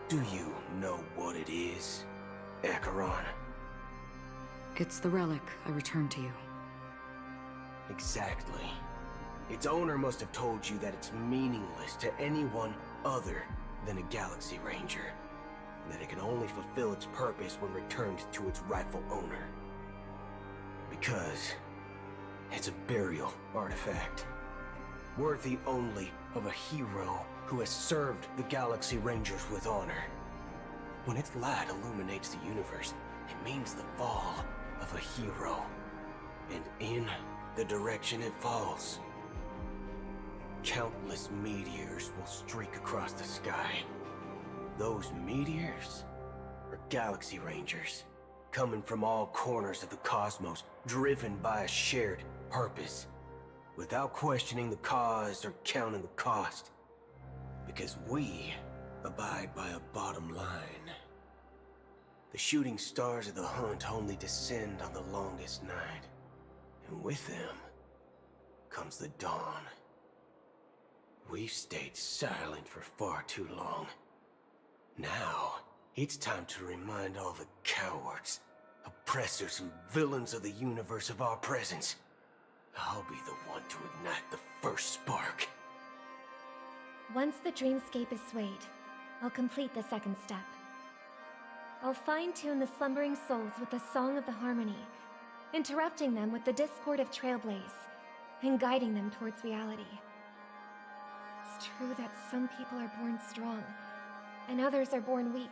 Do you know what it is, Acheron? It's the relic I returned to you. Exactly. Its owner must have told you that it's meaningless to anyone other than a Galaxy Ranger, and that it can only fulfill its purpose when returned to its rightful owner. Because it's a burial artifact, worthy only of a hero who has served the Galaxy Rangers with honor. When its light illuminates the universe, it means the fall of a hero, and in the direction it falls, countless meteors will streak across the sky. Those meteors are Galaxy Rangers, coming from all corners of the cosmos, driven by a shared purpose. without questioning the cause or counting the cost. Because we abide by a bottom line. The shooting stars of the hunt only descend on the longest night, and with them comes the dawn. We've stayed silent for far too long. Now, it's time to remind all the cowards, oppressors, and villains of the universe of our presence. I'll be the one to ignite the first spark. Once the dreamscape is swayed, I'll complete the second step. I'll fine-tune the slumbering souls with the Song of the Harmony, interrupting them with the discord of Trailblaze, and guiding them towards reality. It's true that some people are born strong, and others are born weak.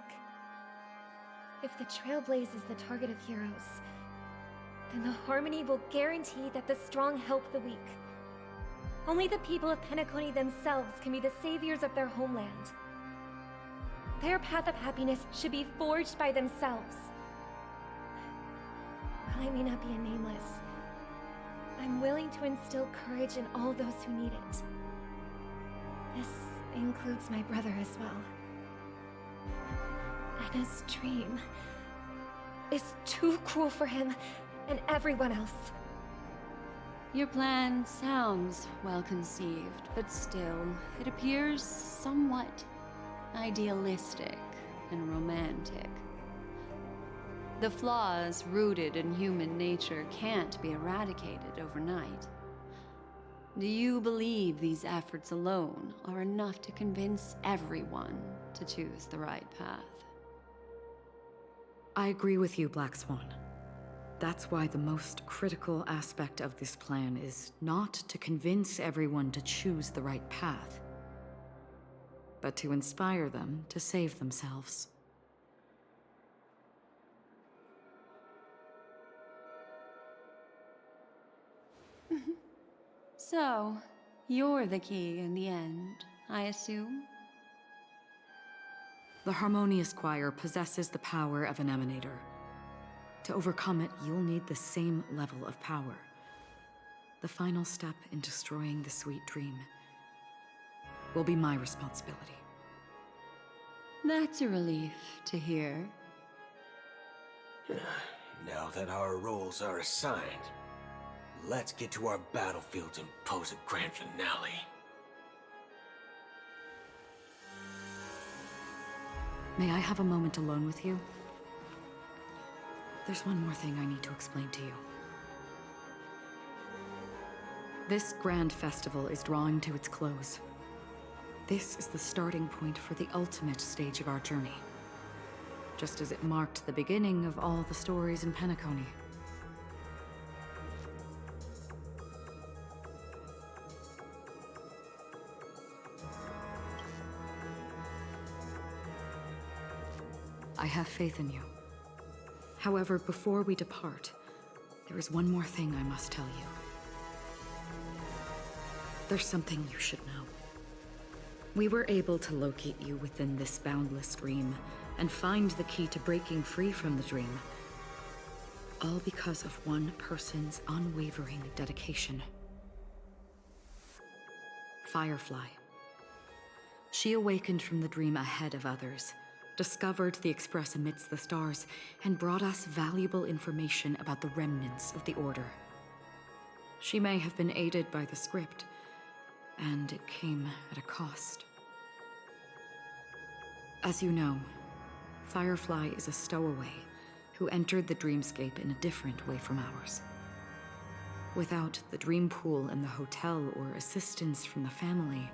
If the Trailblaze is the target of heroes, then the Harmony will guarantee that the strong help the weak. Only the people of Penacony themselves can be the saviors of their homeland. Their path of happiness should be forged by themselves. While I may not be a nameless, I'm willing to instill courage in all those who need it. This includes my brother as well. Anna's dream is too cruel for him and everyone else. Your plan sounds well conceived, but still, it appears somewhat idealistic and romantic. The flaws rooted in human nature can't be eradicated overnight. Do you believe these efforts alone are enough to convince everyone to choose the right path? I agree with you, Black Swan. That's why the most critical aspect of this plan is not to convince everyone to choose the right path, but to inspire them to save themselves. So, you're the key in the end, I assume? The Harmonious Choir possesses the power of an emanator. To overcome it, you'll need the same level of power. The final step in destroying the sweet dream will be my responsibility. That's a relief to hear. Now that our roles are assigned, let's get to our battlefields and pose a grand finale. May I have a moment alone with you? There's one more thing I need to explain to you. This grand festival is drawing to its close. This is the starting point for the ultimate stage of our journey, just as it marked the beginning of all the stories in Penacony. I have faith in you. However, before we depart, there is one more thing I must tell you. There's something you should know. We were able to locate you within this boundless dream and find the key to breaking free from the dream. All because of one person's unwavering dedication. Firefly. She awakened from the dream ahead of others, discovered the Express amidst the stars, and brought us valuable information about the remnants of the Order. She may have been aided by the script, and it came at a cost. As you know, Firefly is a stowaway who entered the dreamscape in a different way from ours. Without the dream pool in the hotel or assistance from the family,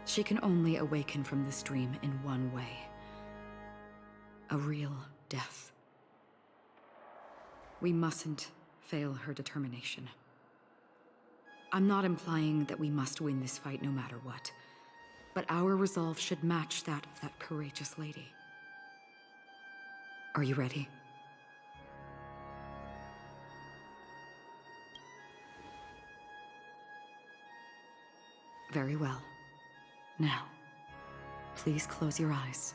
she can only awaken from this dream in one way. A real death. We mustn't fail her determination. I'm not implying that we must win this fight no matter what, but our resolve should match that of that courageous lady. Are you ready? Very well. Now, please close your eyes.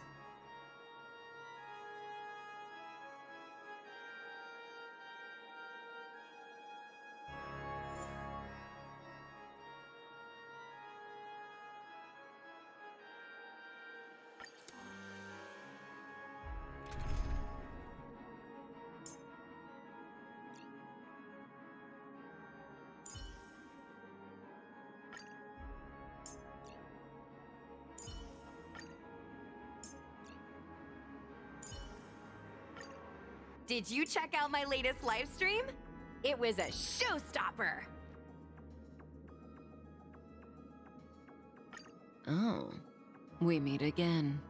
Did you check out my latest live stream? It was a showstopper! Oh, we meet again.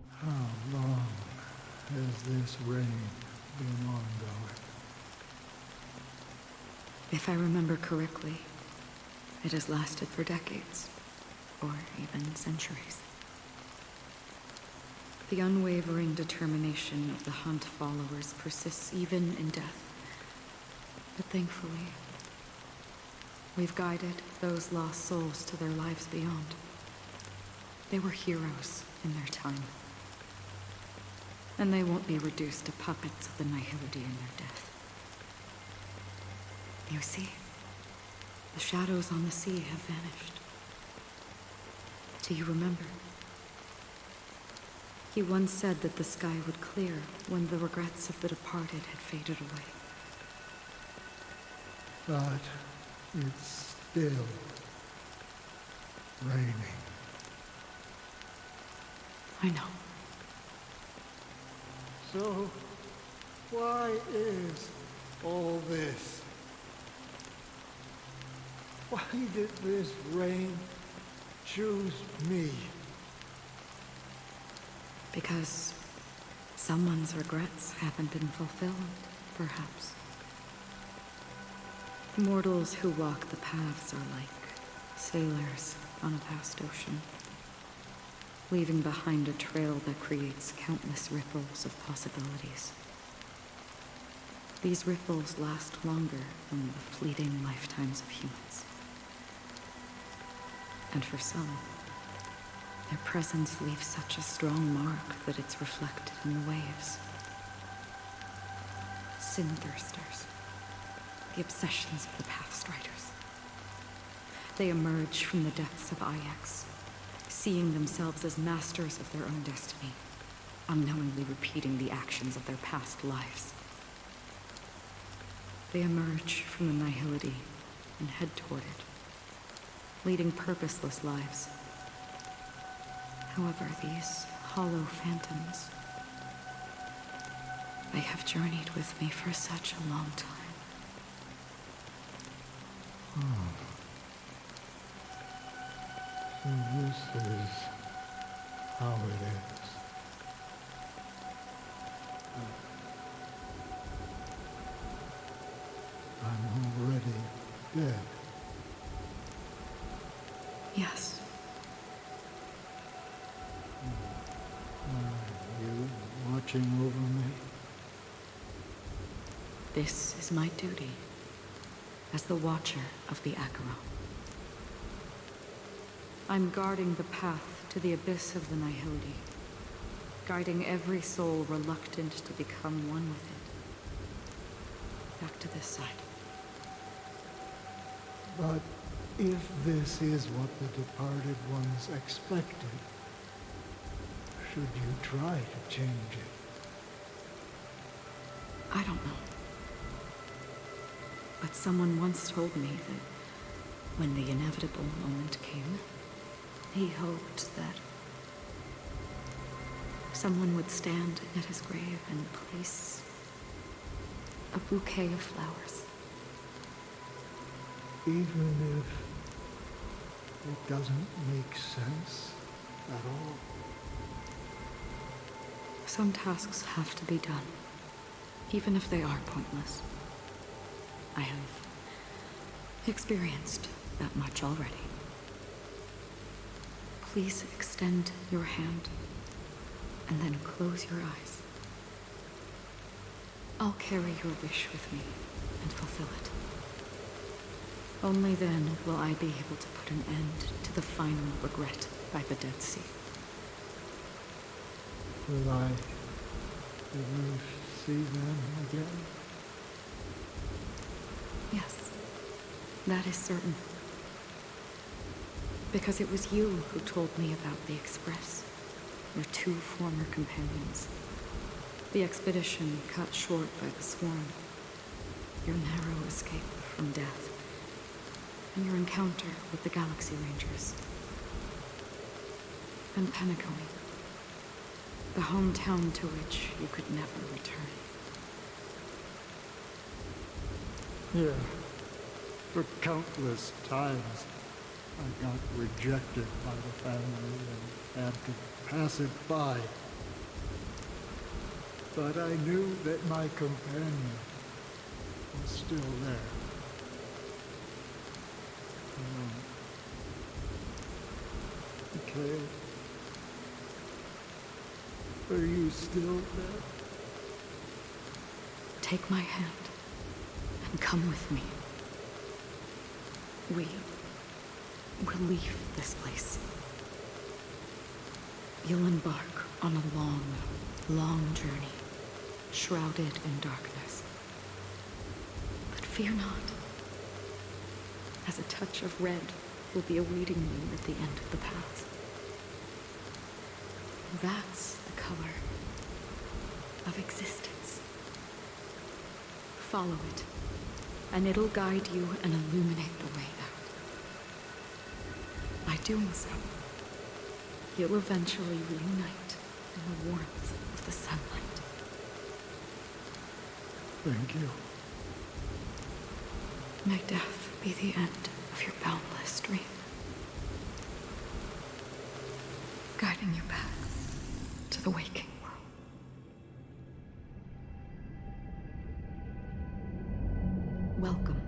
How long has this reign been ongoing? If I remember correctly, it has lasted for decades, or even centuries. The unwavering determination of the Hunt followers persists even in death. But thankfully, we've guided those lost souls to their lives beyond. They were heroes in their time. And they won't be reduced to puppets of the Nihility in their death. You see, the shadows on the sea have vanished. Do you remember? He once said that the sky would clear when the regrets of the departed had faded away. But it's still raining. I know. So, why is all this? Why did this rain choose me? Because someone's regrets haven't been fulfilled, perhaps. Mortals who walk the paths are like sailors on a vast ocean, leaving behind a trail that creates countless ripples of possibilities. These ripples last longer than the fleeting lifetimes of humans. And for some, their presence leaves such a strong mark that it's reflected in the waves. Sin-thirsters, the obsessions of the Pathstriders. They emerge from the depths of Ix, seeing themselves as masters of their own destiny, unknowingly repeating the actions of their past lives. They emerge from the Nihility and head toward it, leading purposeless lives. However, these hollow phantoms, they have journeyed with me for such a long time. So this is how it is. I'm already dead. Yes. Are you watching over me? This is my duty as the Watcher of the Acheron. I'm guarding the path to the abyss of the Nihility, guiding every soul reluctant to become one with it. Back to this side. But if this is what the departed ones expected, should you try to change it? I don't know. But someone once told me that when the inevitable moment came, he hoped that someone would stand at his grave and place a bouquet of flowers. Even if it doesn't make sense at all? Some tasks have to be done, even if they are pointless. I have experienced that much already. Please extend your hand, and then close your eyes. I'll carry your wish with me and fulfill it. Only then will I be able to put an end to the final regret by the Dead Sea. Will I ever see them again? Yes, that is certain. Because it was you who told me about the Express, your two former companions. The expedition cut short by the Swarm. Your narrow escape from death. and your encounter with the Galaxy Rangers. And Penacony, the hometown to which you could never return. Yeah. For countless times, I got rejected by the family and had to pass it by. But I knew that my companion was still there. Mikhail, are you still there? Take my hand and come with me. We will leave this place. You'll embark on a long, long journey, shrouded in darkness. But fear not, as a touch of red will be awaiting you at the end of the path. That's the color of existence. Follow it, and it'll guide you and illuminate the way out. By doing so, you'll eventually reunite in the warmth of the sunlight. Thank you. May death be the end of your boundless dream, guiding you back to the waking world. Welcome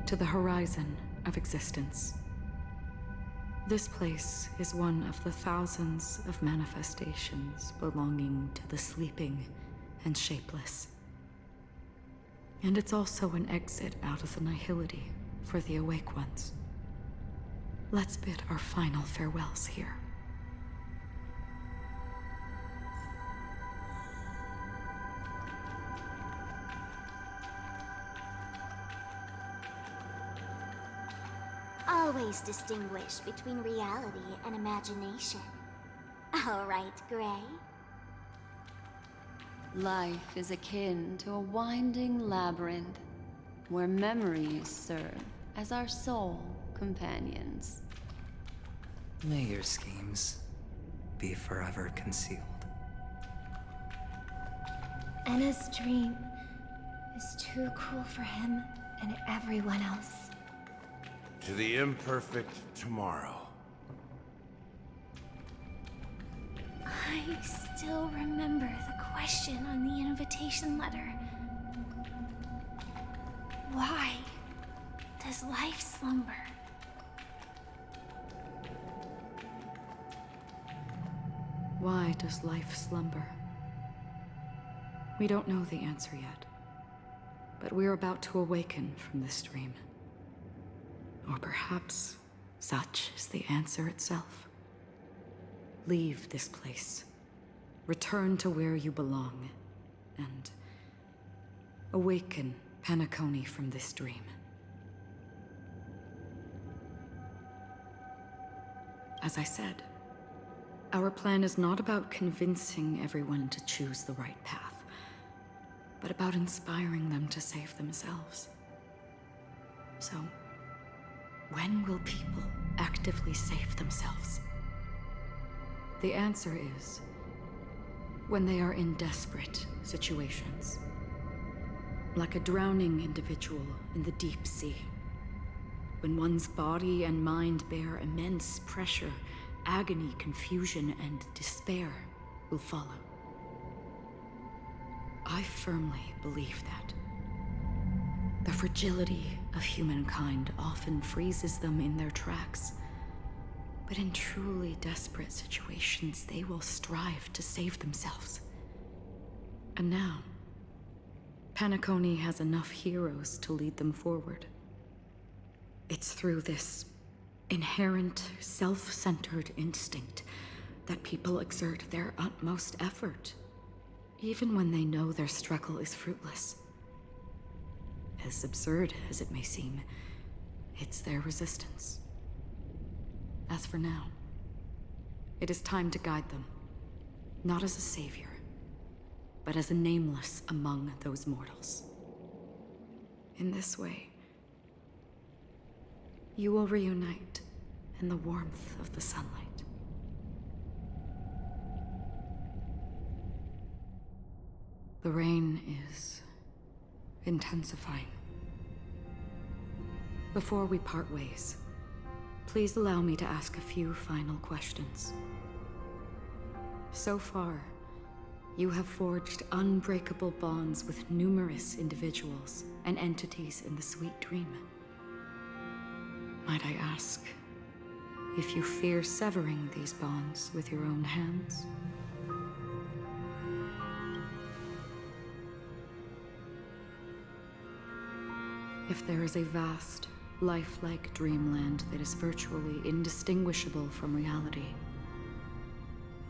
to the horizon of existence. This place is one of the thousands of manifestations belonging to the sleeping and shapeless. And it's also an exit out of the nihility for the awake ones. Let's bid our final farewells here. Always distinguish between reality and imagination. All right, Gray? Life is akin to a winding labyrinth, where memories serve as our sole companions. May your schemes be forever concealed. Anna's dream is too cruel for him and everyone else. To the imperfect tomorrow. I still remember the question on the invitation letter. Why does life slumber? Why does life slumber? We don't know the answer yet, but we're about to awaken from this dream. Or perhaps such is the answer itself. Leave this place. Return to where you belong. And awaken Penacony from this dream. As I said, our plan is not about convincing everyone to choose the right path, but about inspiring them to save themselves. So, when will people actively save themselves? The answer is when they are in desperate situations. Like a drowning individual in the deep sea. When one's body and mind bear immense pressure, agony, confusion, and despair will follow. I firmly believe that. The fragility of humankind often freezes them in their tracks. But in truly desperate situations, they will strive to save themselves. And now, Penacony has enough heroes to lead them forward. It's through this inherent, self-centered instinct that people exert their utmost effort, even when they know their struggle is fruitless. As absurd as it may seem, it's their resistance. As for now, it is time to guide them, not as a savior, but as a nameless among those mortals. In this way, you will reunite in the warmth of the sunlight. The rain is intensifying. Before we part ways, please allow me to ask a few final questions. So far, you have forged unbreakable bonds with numerous individuals and entities in the Sweet Dream. Might I ask if you fear severing these bonds with your own hands? If there is a vast, lifelike dreamland that is virtually indistinguishable from reality,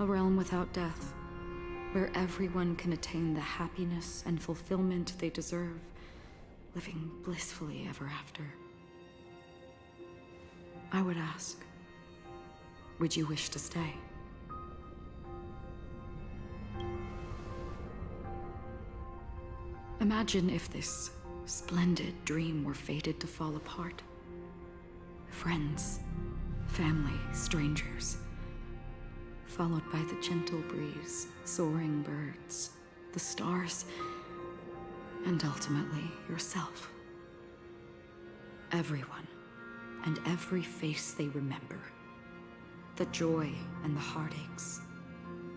a realm without death, where everyone can attain the happiness and fulfillment they deserve, living blissfully ever after, I would ask, would you wish to stay? Imagine if this splendid dream were fated to fall apart. Friends, family, strangers, followed by the gentle breeze, soaring birds, the stars, and ultimately yourself. Everyone, and every face they remember. The joy and the heartaches,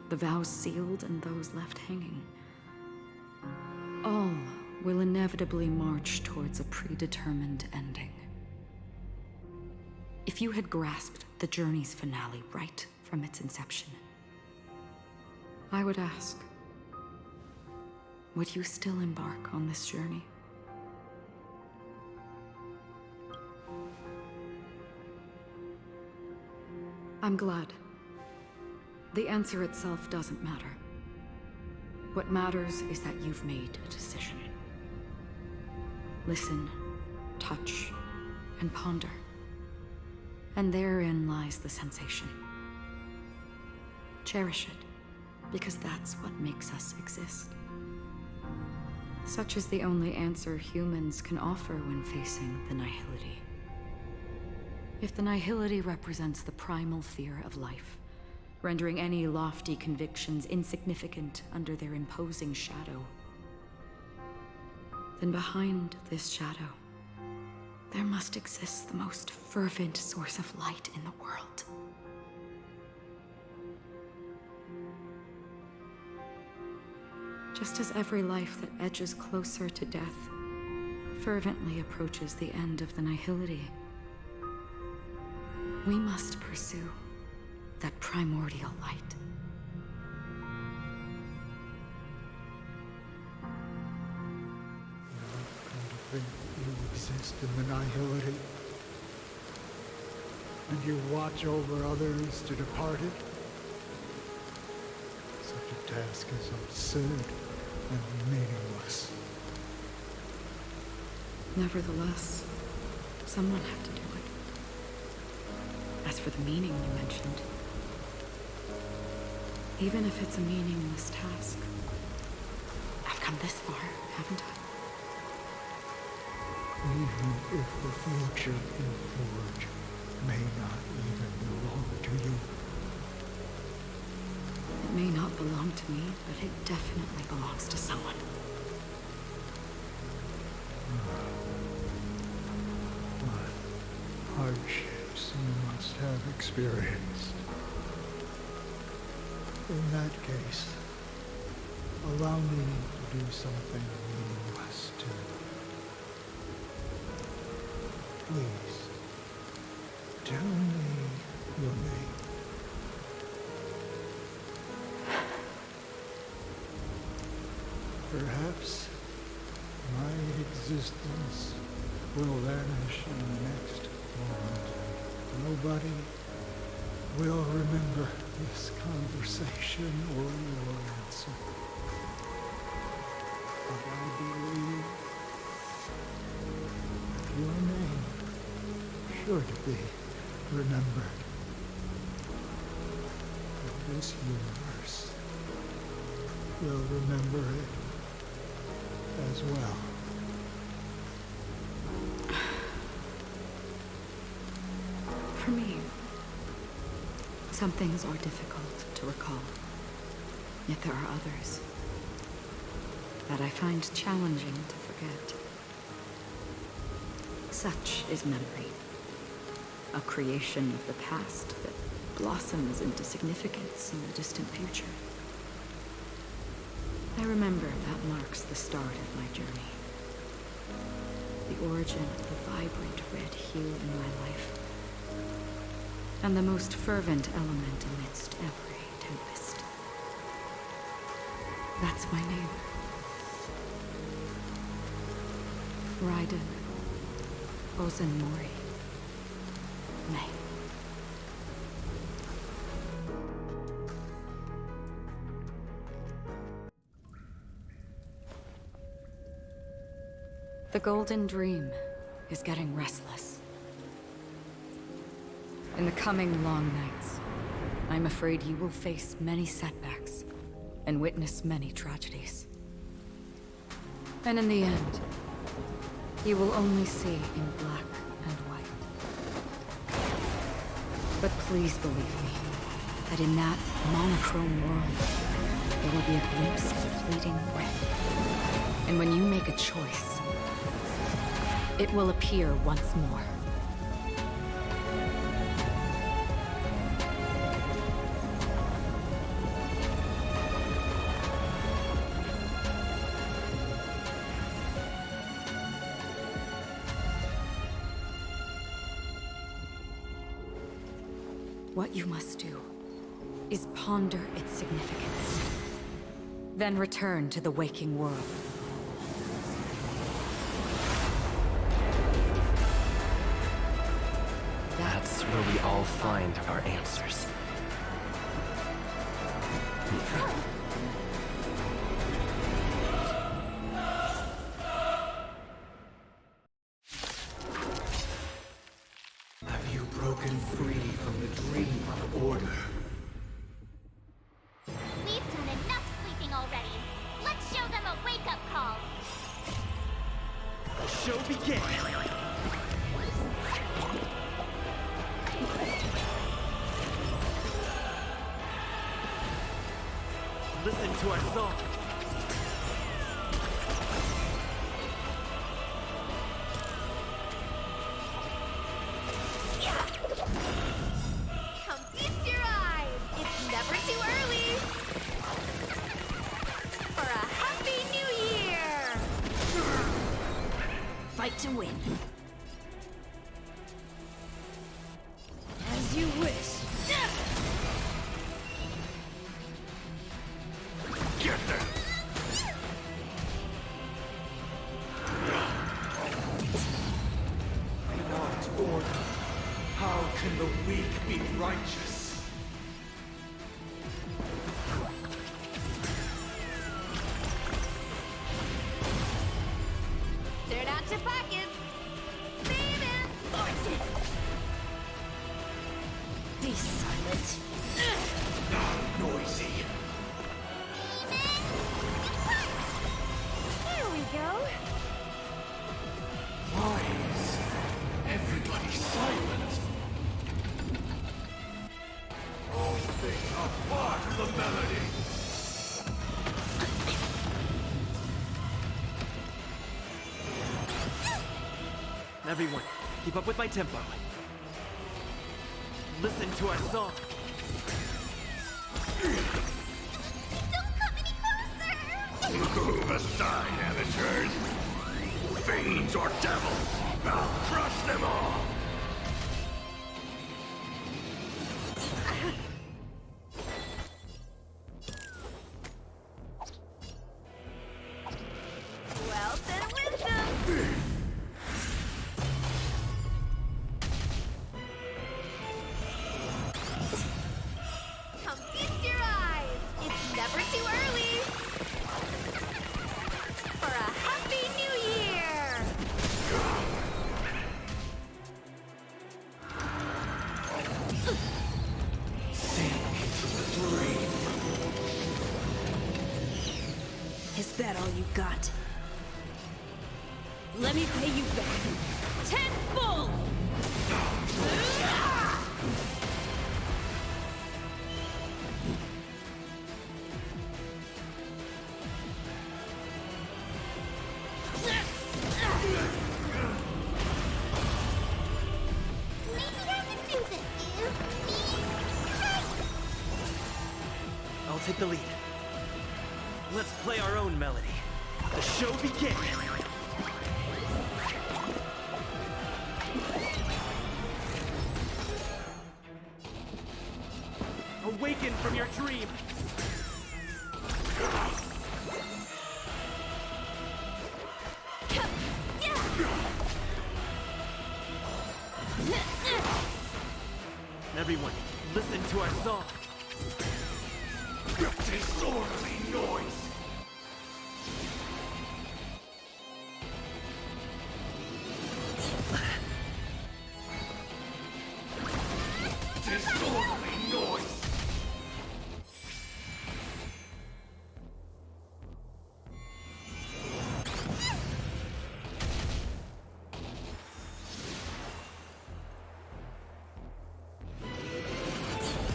the vows sealed and those left hanging. All will inevitably march towards a predetermined ending. If you had grasped the journey's finale right from its inception, I would ask, would you still embark on this journey? I'm glad. The answer itself doesn't matter. What matters is that you've made a decision. Listen, touch, and ponder. And therein lies the sensation. Cherish it, because that's what makes us exist. Such is the only answer humans can offer when facing the nihility. If the nihility represents the primal fear of life, rendering any lofty convictions insignificant under their imposing shadow, then behind this shadow, there must exist the most fervent source of light in the world. Just as every life that edges closer to death fervently approaches the end of the nihility, we must pursue that primordial light. Think you exist in the nihility, and you watch over others to depart it? Such a task is absurd and meaningless. Nevertheless, someone had to do it. As for the meaning you mentioned, even if it's a meaningless task, I've come this far, haven't I? Even if the future you forge may not even belong to you. It may not belong to me, but it definitely belongs to someone. What hardships you must have experienced. In that case, allow me to do something meaningless too. Please, tell me your name. Perhaps my existence will vanish in the next moment. Nobody will remember this conversation or your answer. But I believe your name should be remembered. And this universe will remember it as well. for me. Some things are difficult to recall, yet there are others that I find challenging to forget. Such is memory, a creation of the past that blossoms into significance in the distant future. I remember that marks the start of my journey. The origin of the vibrant red hue in my life. And the most fervent element amidst every tempest. That's my name. Raiden Ozenmori. May. The Golden Dream is getting restless. In the coming long nights, I'm afraid you will face many setbacks and witness many tragedies. And in the end, you will only see in black and white. But please believe me, that in that monochrome world, there will be a glimpse of fleeting red. And when you make a choice, it will appear once more. What you must do is ponder its significance, then return to the waking world. That's where we all find our answers. Have you broken free from the dream of order? We've done enough sleeping already. Let's show them a wake-up call. Show begin! Listen to our song. Come feast your eyes! It's never too early! For a happy new year! Fight to win. As you wish. Get there! Without order, how can the weak be righteous? Turn out your pockets! Baby! Be silent. Noisy. Here we go! Why is everybody silent? All things are part of the melody. Everyone, keep up with my tempo. Listen to our song. Don't come any closer! Move aside, amateurs! Fiends or devils! I'll crush them all! Wealth and wisdom! Come feast your eyes! It's never too early! For a happy new year! Is that all you got? Let me pay you back. Tenfold! take the lead. Let's play our own melody. The show begins! Awaken from your dream! Everyone, listen to our song. Disorderly noise! Disorderly noise!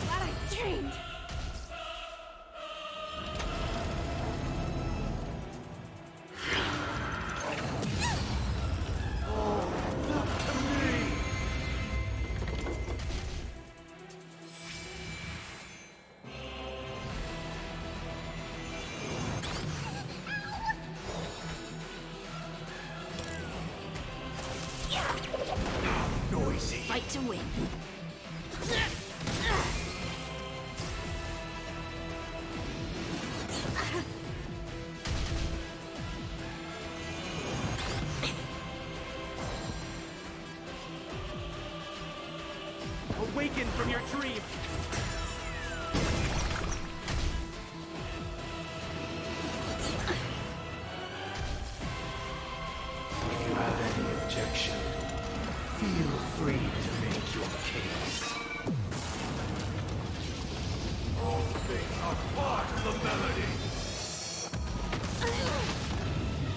What I dreamed! Noisy. Fight to win. Awaken from your dream! If you have any objection, feel free to make your case. All things are part of the melody.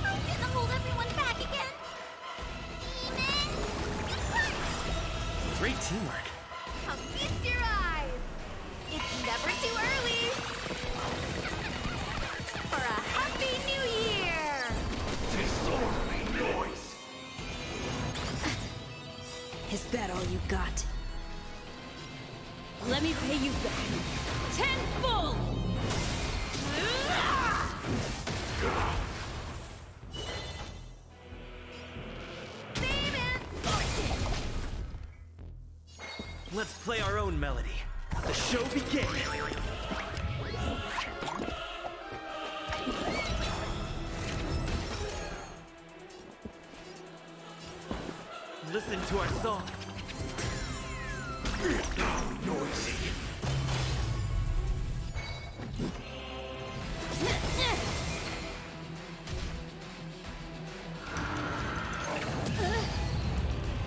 I'm gonna hold everyone back again. Great teamwork. Come feast your eyes! It's never too early! For a happy new year! Disorderly noise. Is that all you got? Let me pay you back. Tenfold! Let's play our own melody. The show begins! Listen to our song. Noisy.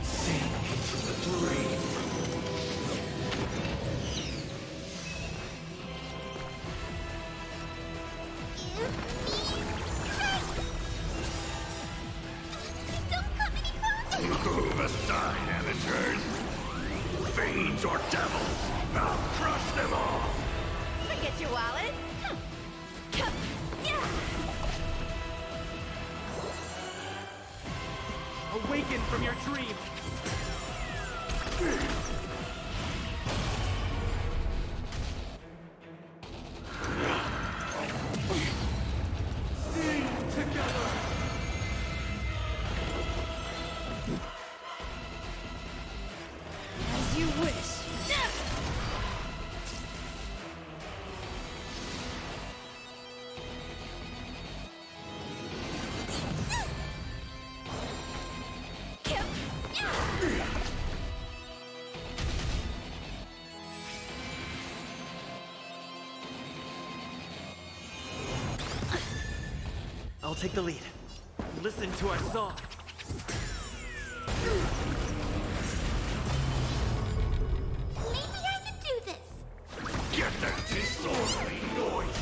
Sink into the dream. Move aside, amateurs. Fiends or devils, I'll crush them all. Forget your wallet. Awaken from your dream! Sing together. As you wish. I'll take the lead. Listen to our song. Maybe I can do this. Get that disorderly noise.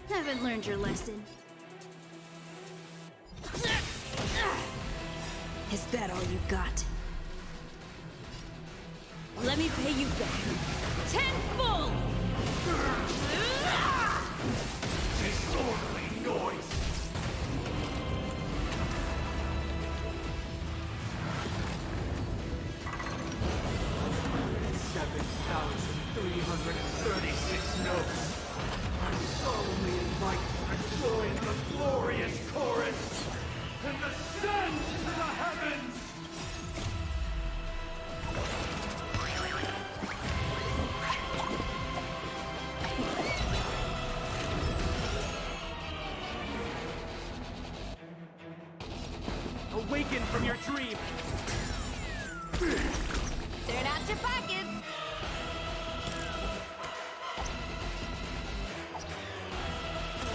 Haven't learned your lesson. Is that all you got? Let me pay you back. Tenfold! Disorderly noise. 136 notes. I solemnly invite you to join the glorious chorus and ascend to the heavens! Awaken from your dream! Turn out your pockets!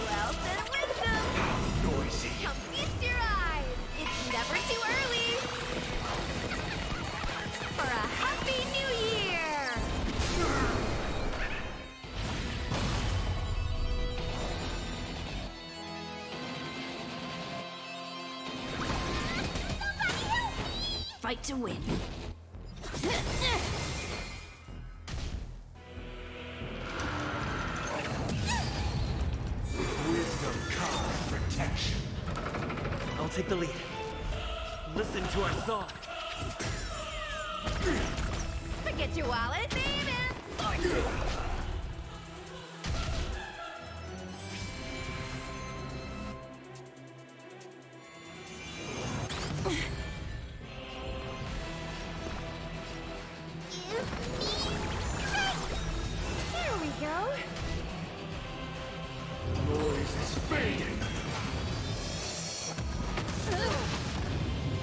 Wealth and wisdom! How noisy! Come feast your eyes! It's never too early! For a happy new year! Fight to win. Wisdom comes protection. I'll take the lead. Listen to our song. Forget your wallet, baby! There we go. The noise is fading.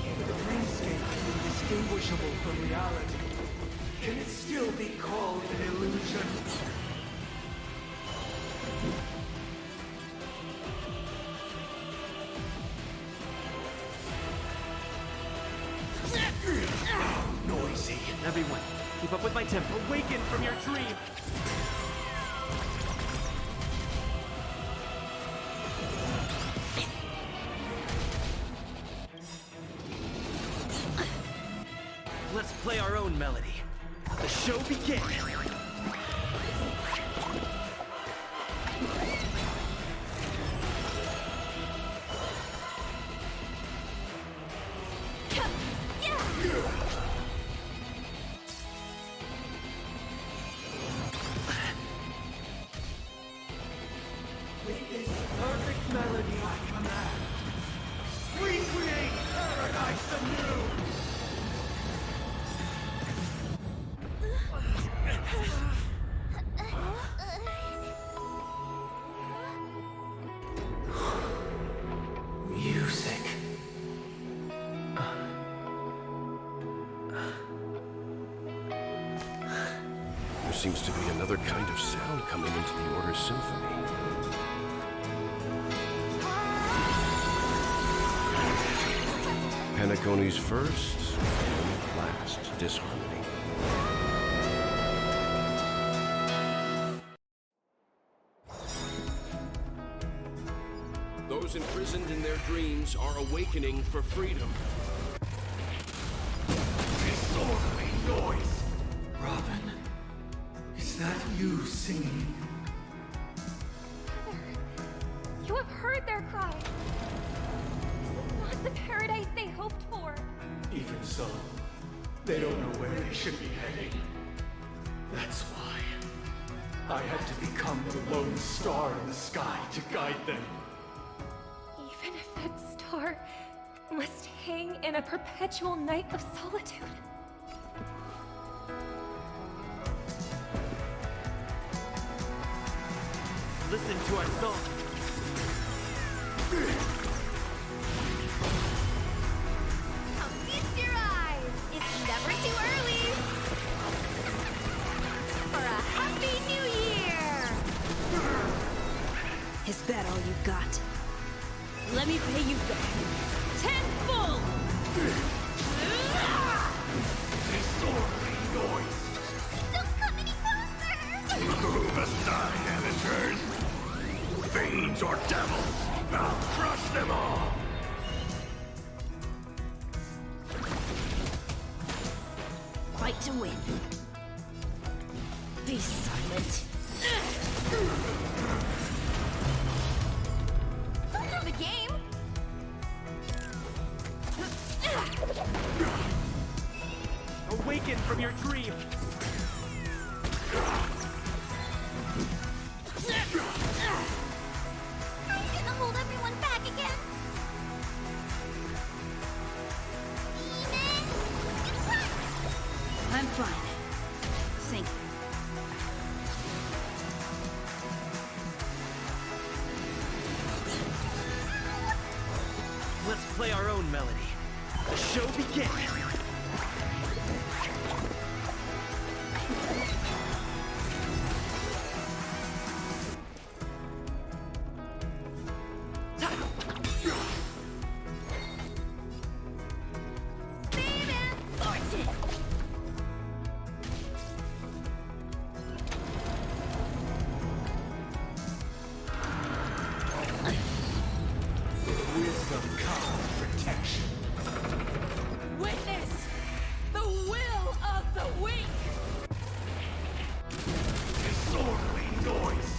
If the dreamscape is indistinguishable from reality, can it still be called an illusion? Noisy. Everyone, keep up with my tempo. Awaken from your dream! Let's play our own melody. The show begins! With this perfect melody I command, we create paradise anew! Music. There seems to be another kind of sound coming into the Order's symphony. Penacony's first and last disharmony. Those imprisoned in their dreams are awakening for freedom. Disorderly noise! Robin, is that you singing? You have heard their cries. This is not the paradise they hoped for. Even so, they don't know where they should be heading. That's why I had to become the lone star in the sky to guide them. Even if that star must hang in a perpetual night of solitude. Listen to our song. Come feast your eyes! It's never too early! For a happy new year! Is that all you got? Let me pay you back. Tenfold! Disorderly noise! Don't come any closer! Move aside, amateurs! Fiends or devils! I'll crush them all! Fight to win. Be silent. The game? Awaken from your dream! melody. The show begins! Witness the will of the weak! Disorderly noise!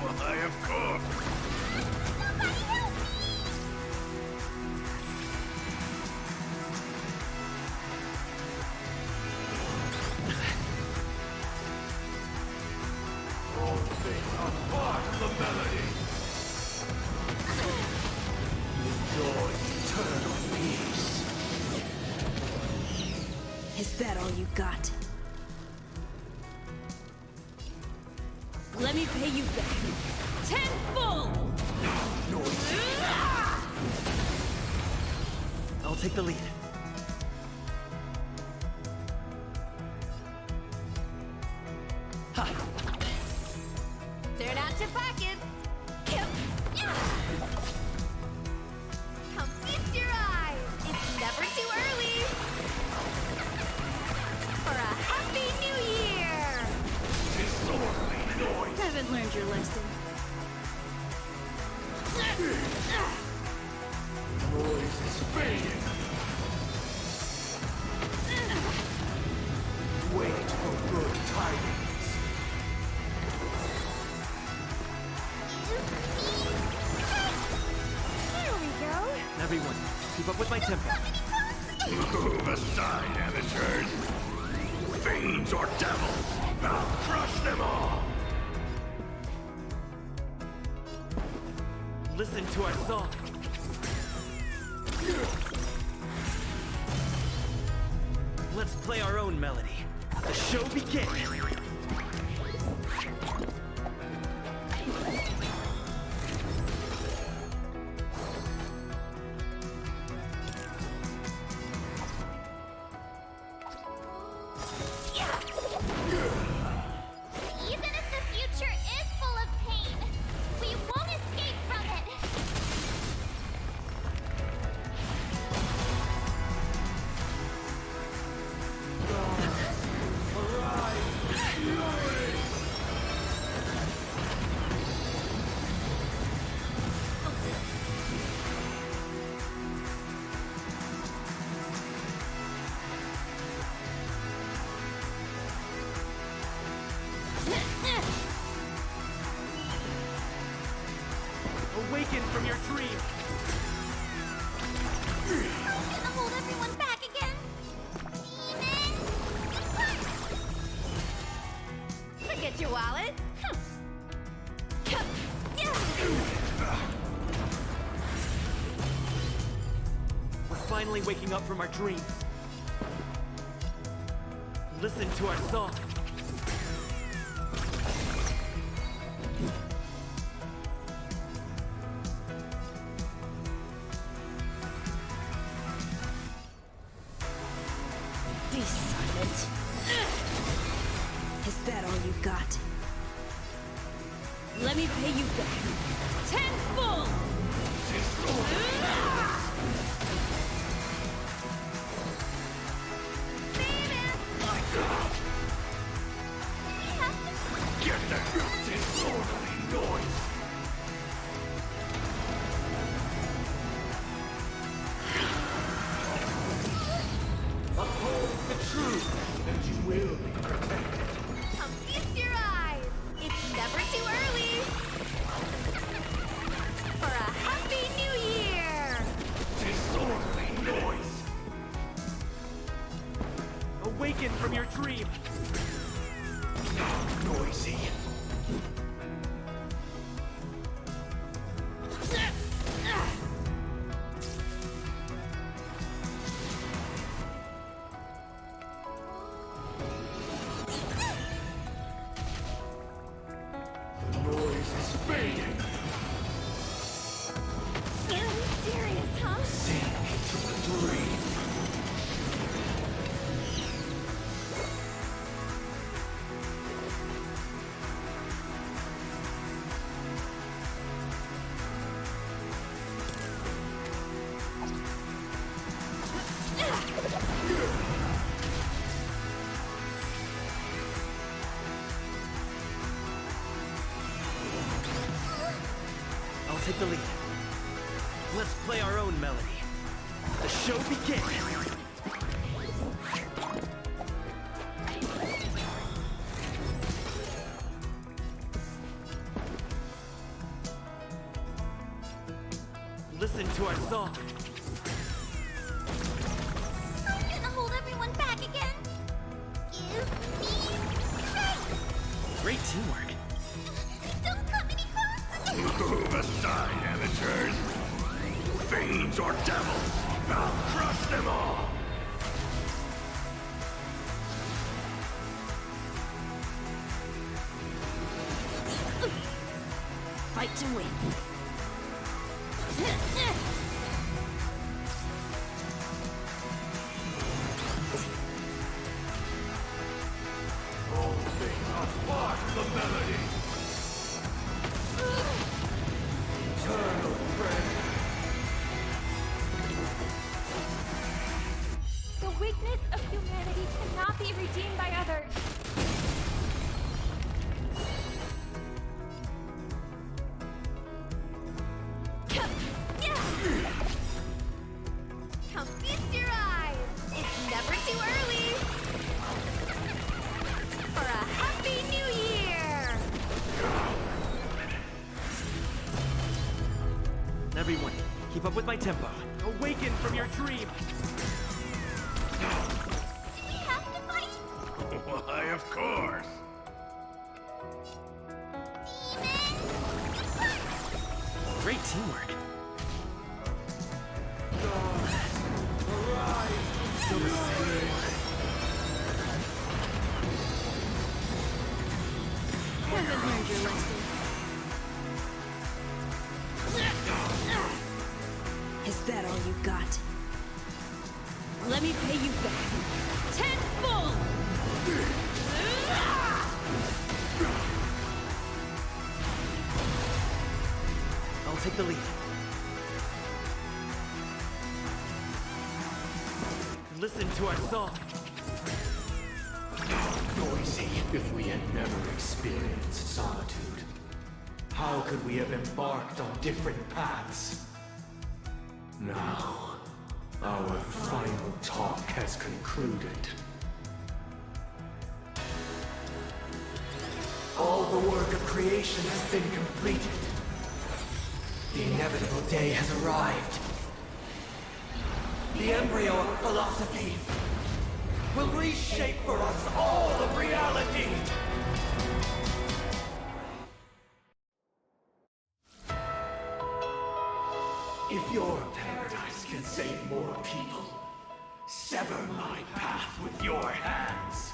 Why, of course! All things are part of the melody. Enjoy eternal peace. Is that all you got? Let me pay you back. Tenfold! I'll take the lead. Ha! Turn out your pockets. Come feast your eyes. It's never too early. For a happy new year. Disorderly noise! Haven't learned your lesson. Noise is fading. Wait for good tidings. There we go. Everyone, keep up with my tempo. Move aside, amateurs. Fiends or devils, I'll crush them all. Listen to our song. Let's play our own melody. The show begins! Even if the future is full of pain, we won't escape from it. Awaken from your dream! Gonna hold everyone back again. Forget your wallet. We're finally waking up from our dreams. Listen to our song. Be silent. Is that all you got? Let me pay you back. Tenfold! Get that disorderly noise! Uphold the truth, and you will be protected. Come feast your eyes. It's never too early. For a happy new year. Disorderly noise! Awaken from your dream! Noise noisy. The noise is fading. You're serious, huh? Sink into the dream. I'll take the lead. Let's play our own melody. The show begins! Listen to our song. I'm gonna hold everyone back again. Give me strength. Great teamwork. Don't come any closer. Move aside, amateurs. Fiends or devils, I'll crush them all. Fight to win. Only a part of the melody. Eternal prayer. The weakness of humanity cannot be redeemed by others. Come feast your eyes. It's never too early. For a happy new year. Everyone, keep up with my tempo. Awaken from your dream! Do we have to fight? Why, of course. Great teamwork. Still the same. Haven't learned your lesson. Is that all you got? Let me pay you back. Tenfold! I'll take the lead. Listen to our song. Noisy. If we had never experienced solitude, how could we have embarked on different paths? Now, our final talk has concluded. All the work of creation has been completed. The inevitable day has arrived. The embryo of philosophy will reshape for us all of reality. If your paradise can save more people, sever my path with your hands.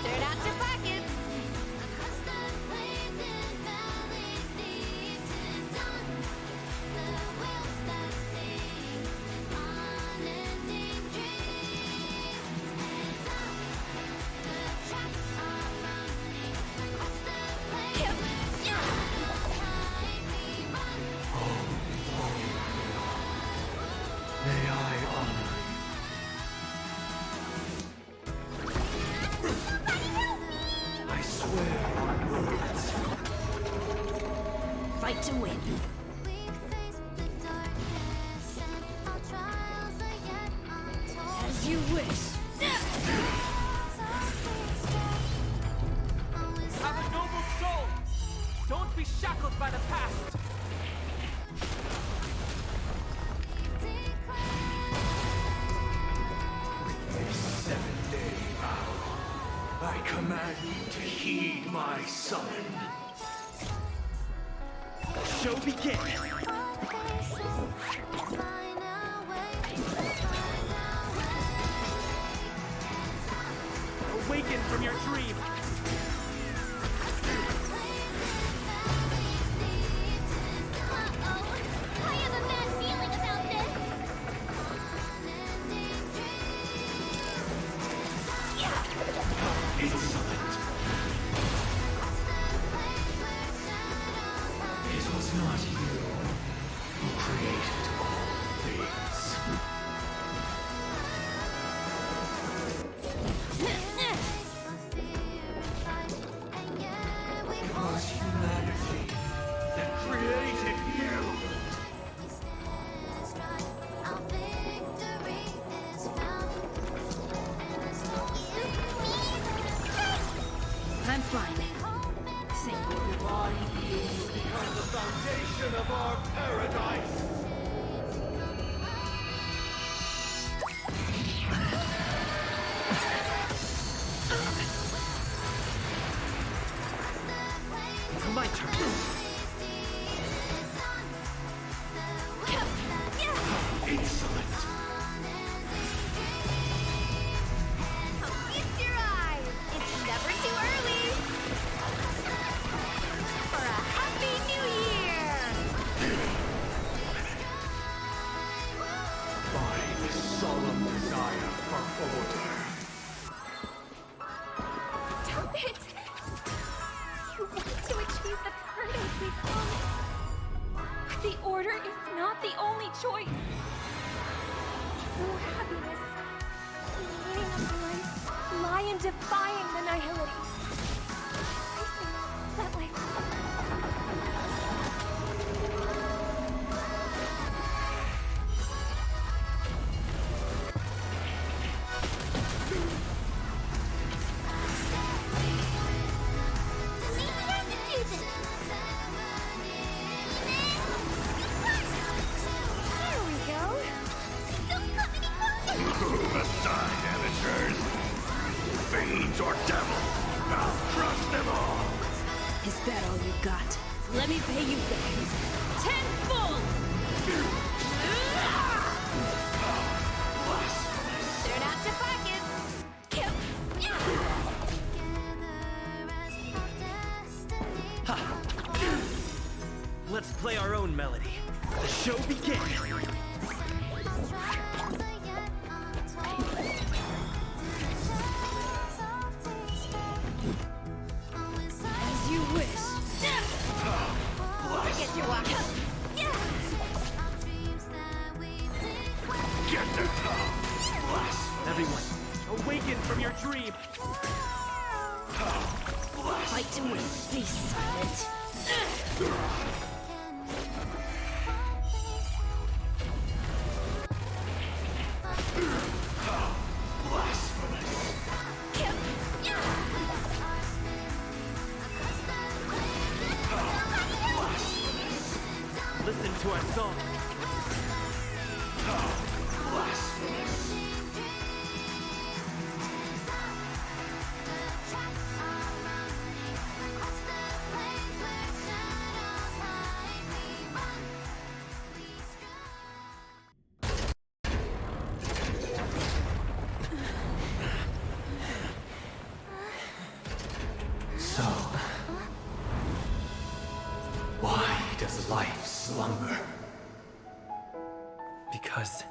Turn out your pockets. May I honor I swear on words. Fight to win. As you wish. Have a noble soul! Don't be shackled by the past! This my summon. The show begins. Awaken from your dream. I have a bad feeling about this. Insolent. It was not you who created all things. It was humanity that created you. I'm fine. Sing. Divine beings become the foundation of our paradise. My turn. Insolent. Feast your eyes! It's never too early! For a happy new year! By the solemn desire for order. Stop it! You want to achieve the paradise we promised. But the order is not the only choice. True happiness, the meaning of life, lie in defying the nihility. Facing that life. There we go! Aside, amateurs. Fiends or devils, I'll crush them all. Is that all you got? Let me pay you back. Tenfold! Turn out your pockets! Let's play our own melody. The show begins. As you wish. Get your walk up! Get the blasphemy. Everyone, awaken from your dream. Fight to win. Be silent. Listen to our song. So, why does life slumber? Because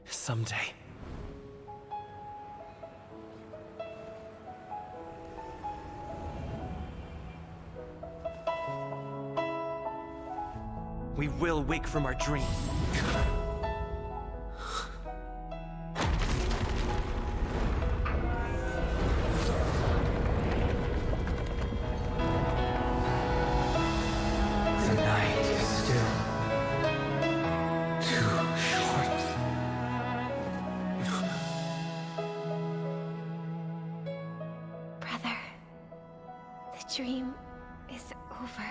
someday we will wake from our dreams. The night is still too short. Brother, the dream is over.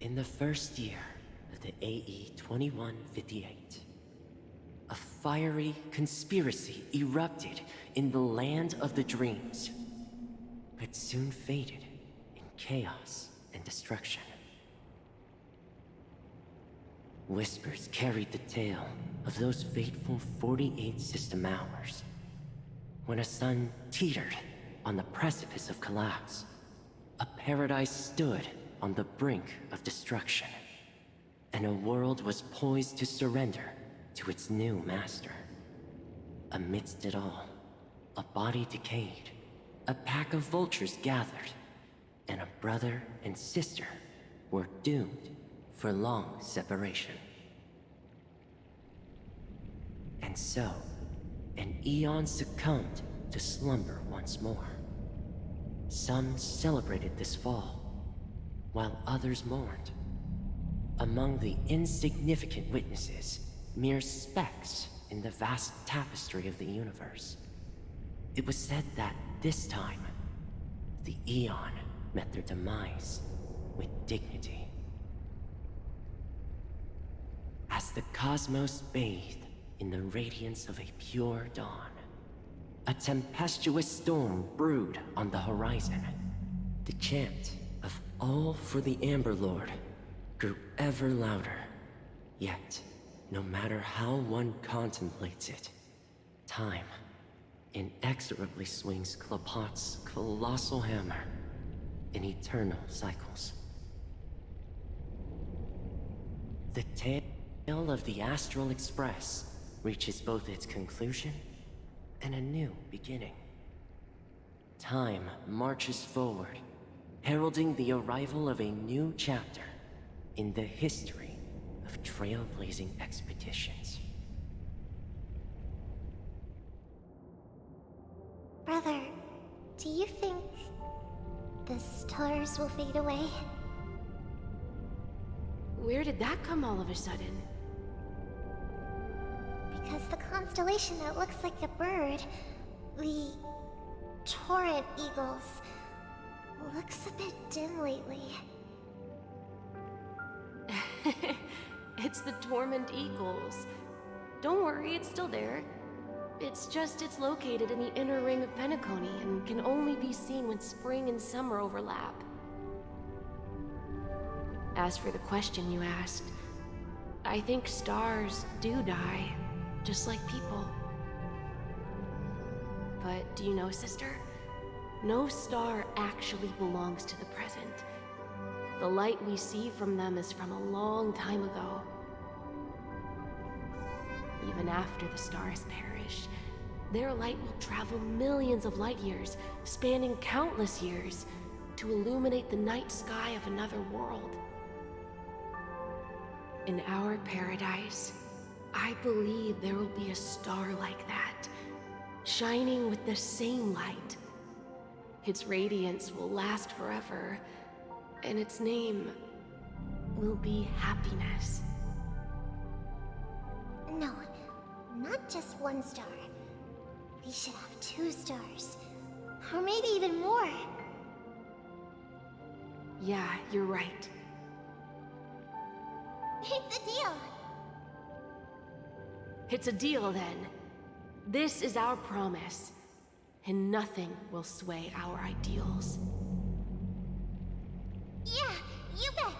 In the first year of the AE 2158, a fiery conspiracy erupted in the land of the dreams, but soon faded in chaos and destruction. Whispers carried the tale of those fateful 48 system hours, when a sun teetered on the precipice of collapse. A paradise stood on the brink of destruction, and a world was poised to surrender to its new master. Amidst it all, a body decayed, a pack of vultures gathered, and a brother and sister were doomed for long separation. And so, an eon succumbed to slumber once more. Some celebrated this fall, while others mourned. Among the insignificant witnesses, mere specks in the vast tapestry of the universe, it was said that this time, the Eon met their demise with dignity. As the cosmos bathed in the radiance of a pure dawn, a tempestuous storm brewed on the horizon. The chant of "All for the Amber Lord" grew ever louder. Yet, no matter how one contemplates it, time inexorably swings Klapot's colossal hammer in eternal cycles. The tale of the Astral Express reaches both its conclusion and a new beginning. Time marches forward, heralding the arrival of a new chapter in the history of trailblazing expeditions. Brother, do you think the stars will fade away? Where did that come all of a sudden? Because the constellation that looks like a bird, the Torrent Eagles, looks a bit dim lately. It's the Torment Eagles. Don't worry, it's still there. It's just it's located in the inner ring of Penacony and can only be seen when spring and summer overlap. As for the question you asked, I think stars do die, just like people. But do you know, sister? No star actually belongs to the present. The light we see from them is from a long time ago. Even after the stars perish, their light will travel millions of light years, spanning countless years, to illuminate the night sky of another world. In our paradise, I believe there will be a star like that, shining with the same light. Its radiance will last forever, and its name will be happiness. No, not just one star. We should have 2 stars. Or maybe even more. Yeah, you're right. It's a deal. It's a deal, then. This is our promise, and nothing will sway our ideals. Yeah, you bet.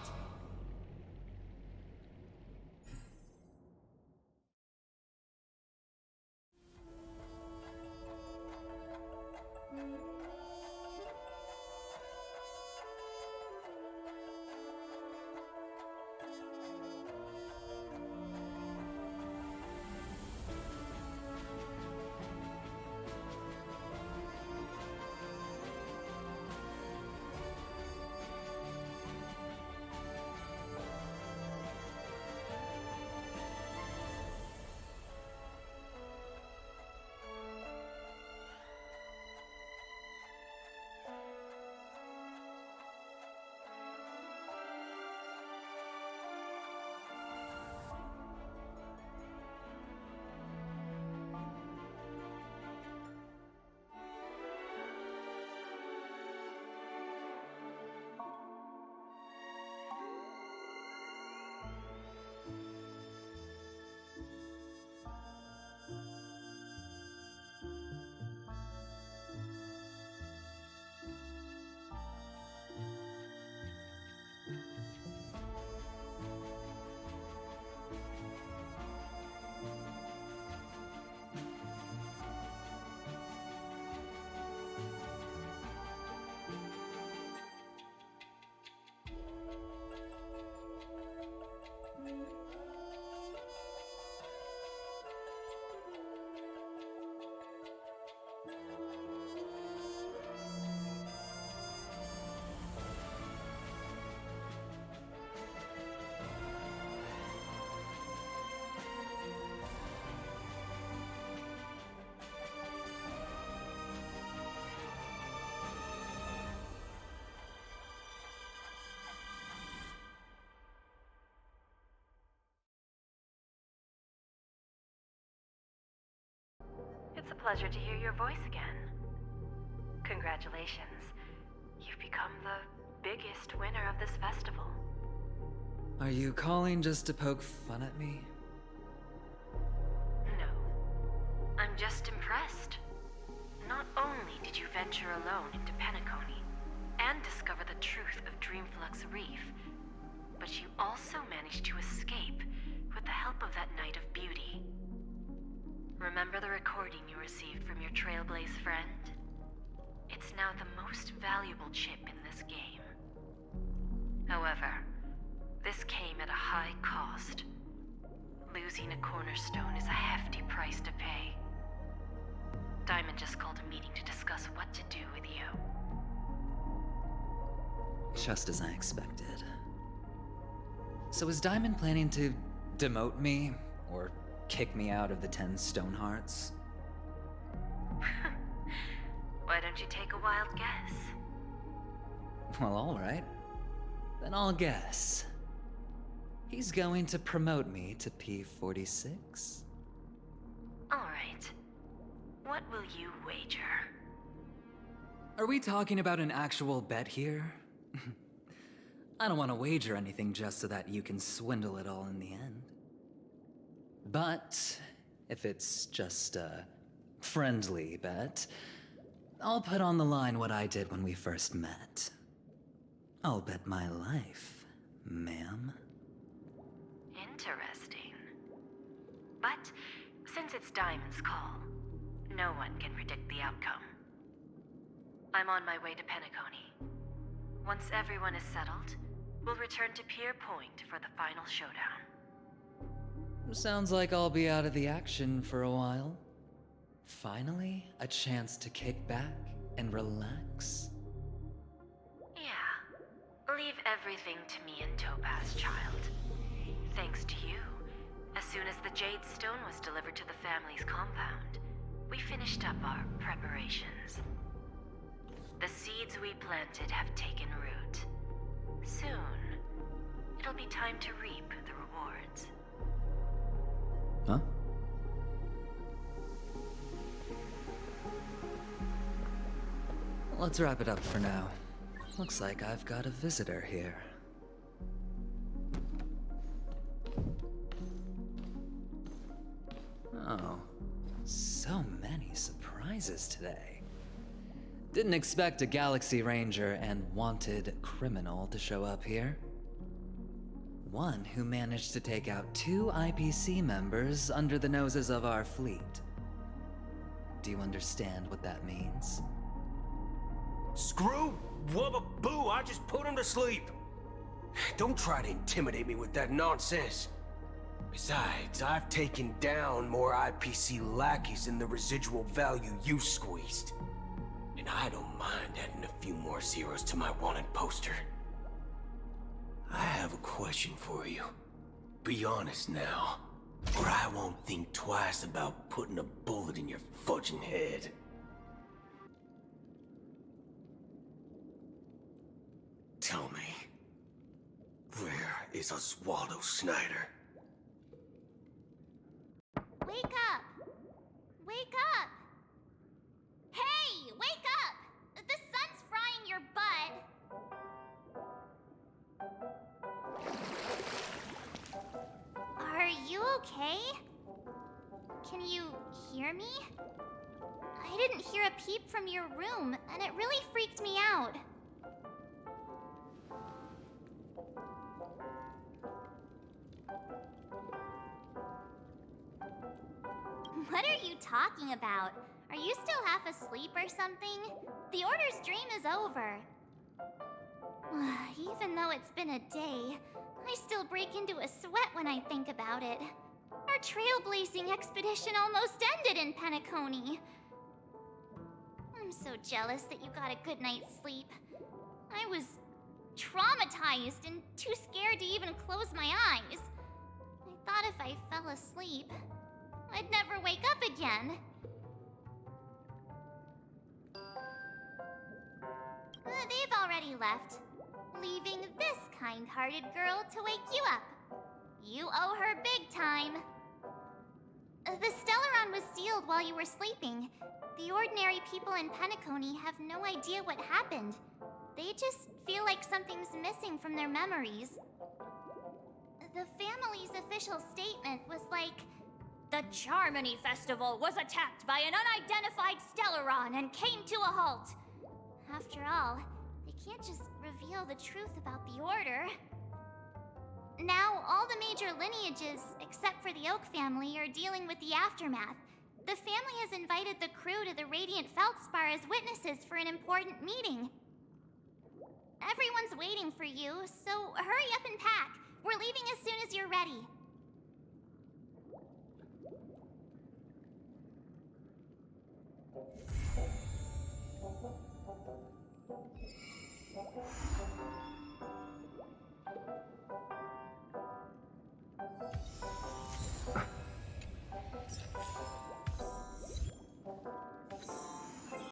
pleasure to hear your voice again. Congratulations. You've become the biggest winner of this festival. Are you calling just to poke fun at me? No. I'm just impressed. Not only did you venture alone into Penacony and discover the truth of Dreamflux Reef, but you also managed to escape with the help of that Knight of Beauty. Remember the recording you received from your Trailblaze friend? It's now the most valuable chip in this game. However, this came at a high cost. Losing a cornerstone is a hefty price to pay. Diamond just called a meeting to discuss what to do with you. Just as I expected. So is Diamond planning to demote me, or kick me out of the 10 Stonehearts? Why don't you take a wild guess? Well, alright. Then I'll guess. He's going to promote me to P46? Alright. What will you wager? Are we talking about an actual bet here? I don't want to wager anything just so that you can swindle it all in the end. But if it's just a friendly bet, I'll put on the line what I did when we first met. I'll bet my life, ma'am. Interesting. But since it's Diamond's call, no one can predict the outcome. I'm on my way to Penacony. Once everyone is settled, we'll return to Pier Point for the final showdown. Sounds like I'll be out of the action for a while. Finally, a chance to kick back and relax. Yeah. Leave everything to me and Topaz, child. Thanks to you, as soon as the Jade Stone was delivered to the family's compound, we finished up our preparations. The seeds we planted have taken root. Soon, it'll be time to reap the rewards. Huh? Let's wrap it up for now. Looks like I've got a visitor here. Oh, so many surprises today. Didn't expect a Galaxy Ranger and wanted criminal to show up here. One who managed to take out 2 IPC members under the noses of our fleet. Do you understand what that means? Screw wubba boo, I just put him to sleep. Don't try to intimidate me with that nonsense. Besides, I've taken down more IPC lackeys than the residual value you squeezed. And I don't mind adding a few more zeros to my wanted poster. I have a question for you. Be honest now, or I won't think twice about putting a bullet in your fudging head. Tell me, where is Oswaldo Snyder? Wake up! Wake up! Hey, wake up! The sun's frying your butt. Are you okay? Can you hear me? I didn't hear a peep from your room, and it really freaked me out. What are you talking about? Are you still half asleep or something? The Order's dream is over. Even though it's been a day, I still break into a sweat when I think about it. Our trailblazing expedition almost ended in Penacony. I'm so jealous that you got a good night's sleep. I was traumatized and too scared to even close my eyes. I thought if I fell asleep, I'd never wake up again. They've already left, leaving this kind-hearted girl to wake you up. You owe her big time. The Stellaron was sealed while you were sleeping. The ordinary people in Penacony have no idea what happened. They just feel like something's missing from their memories. The family's official statement was like, "The Charmony Festival was attacked by an unidentified Stellaron and came to a halt." After all, they can't just reveal the truth about the Order. Now, all the major lineages, except for the Oak family, are dealing with the aftermath. The family has invited the crew to the Radiant Feldspar as witnesses for an important meeting. Everyone's waiting for you, so hurry up and pack. We're leaving as soon as you're ready.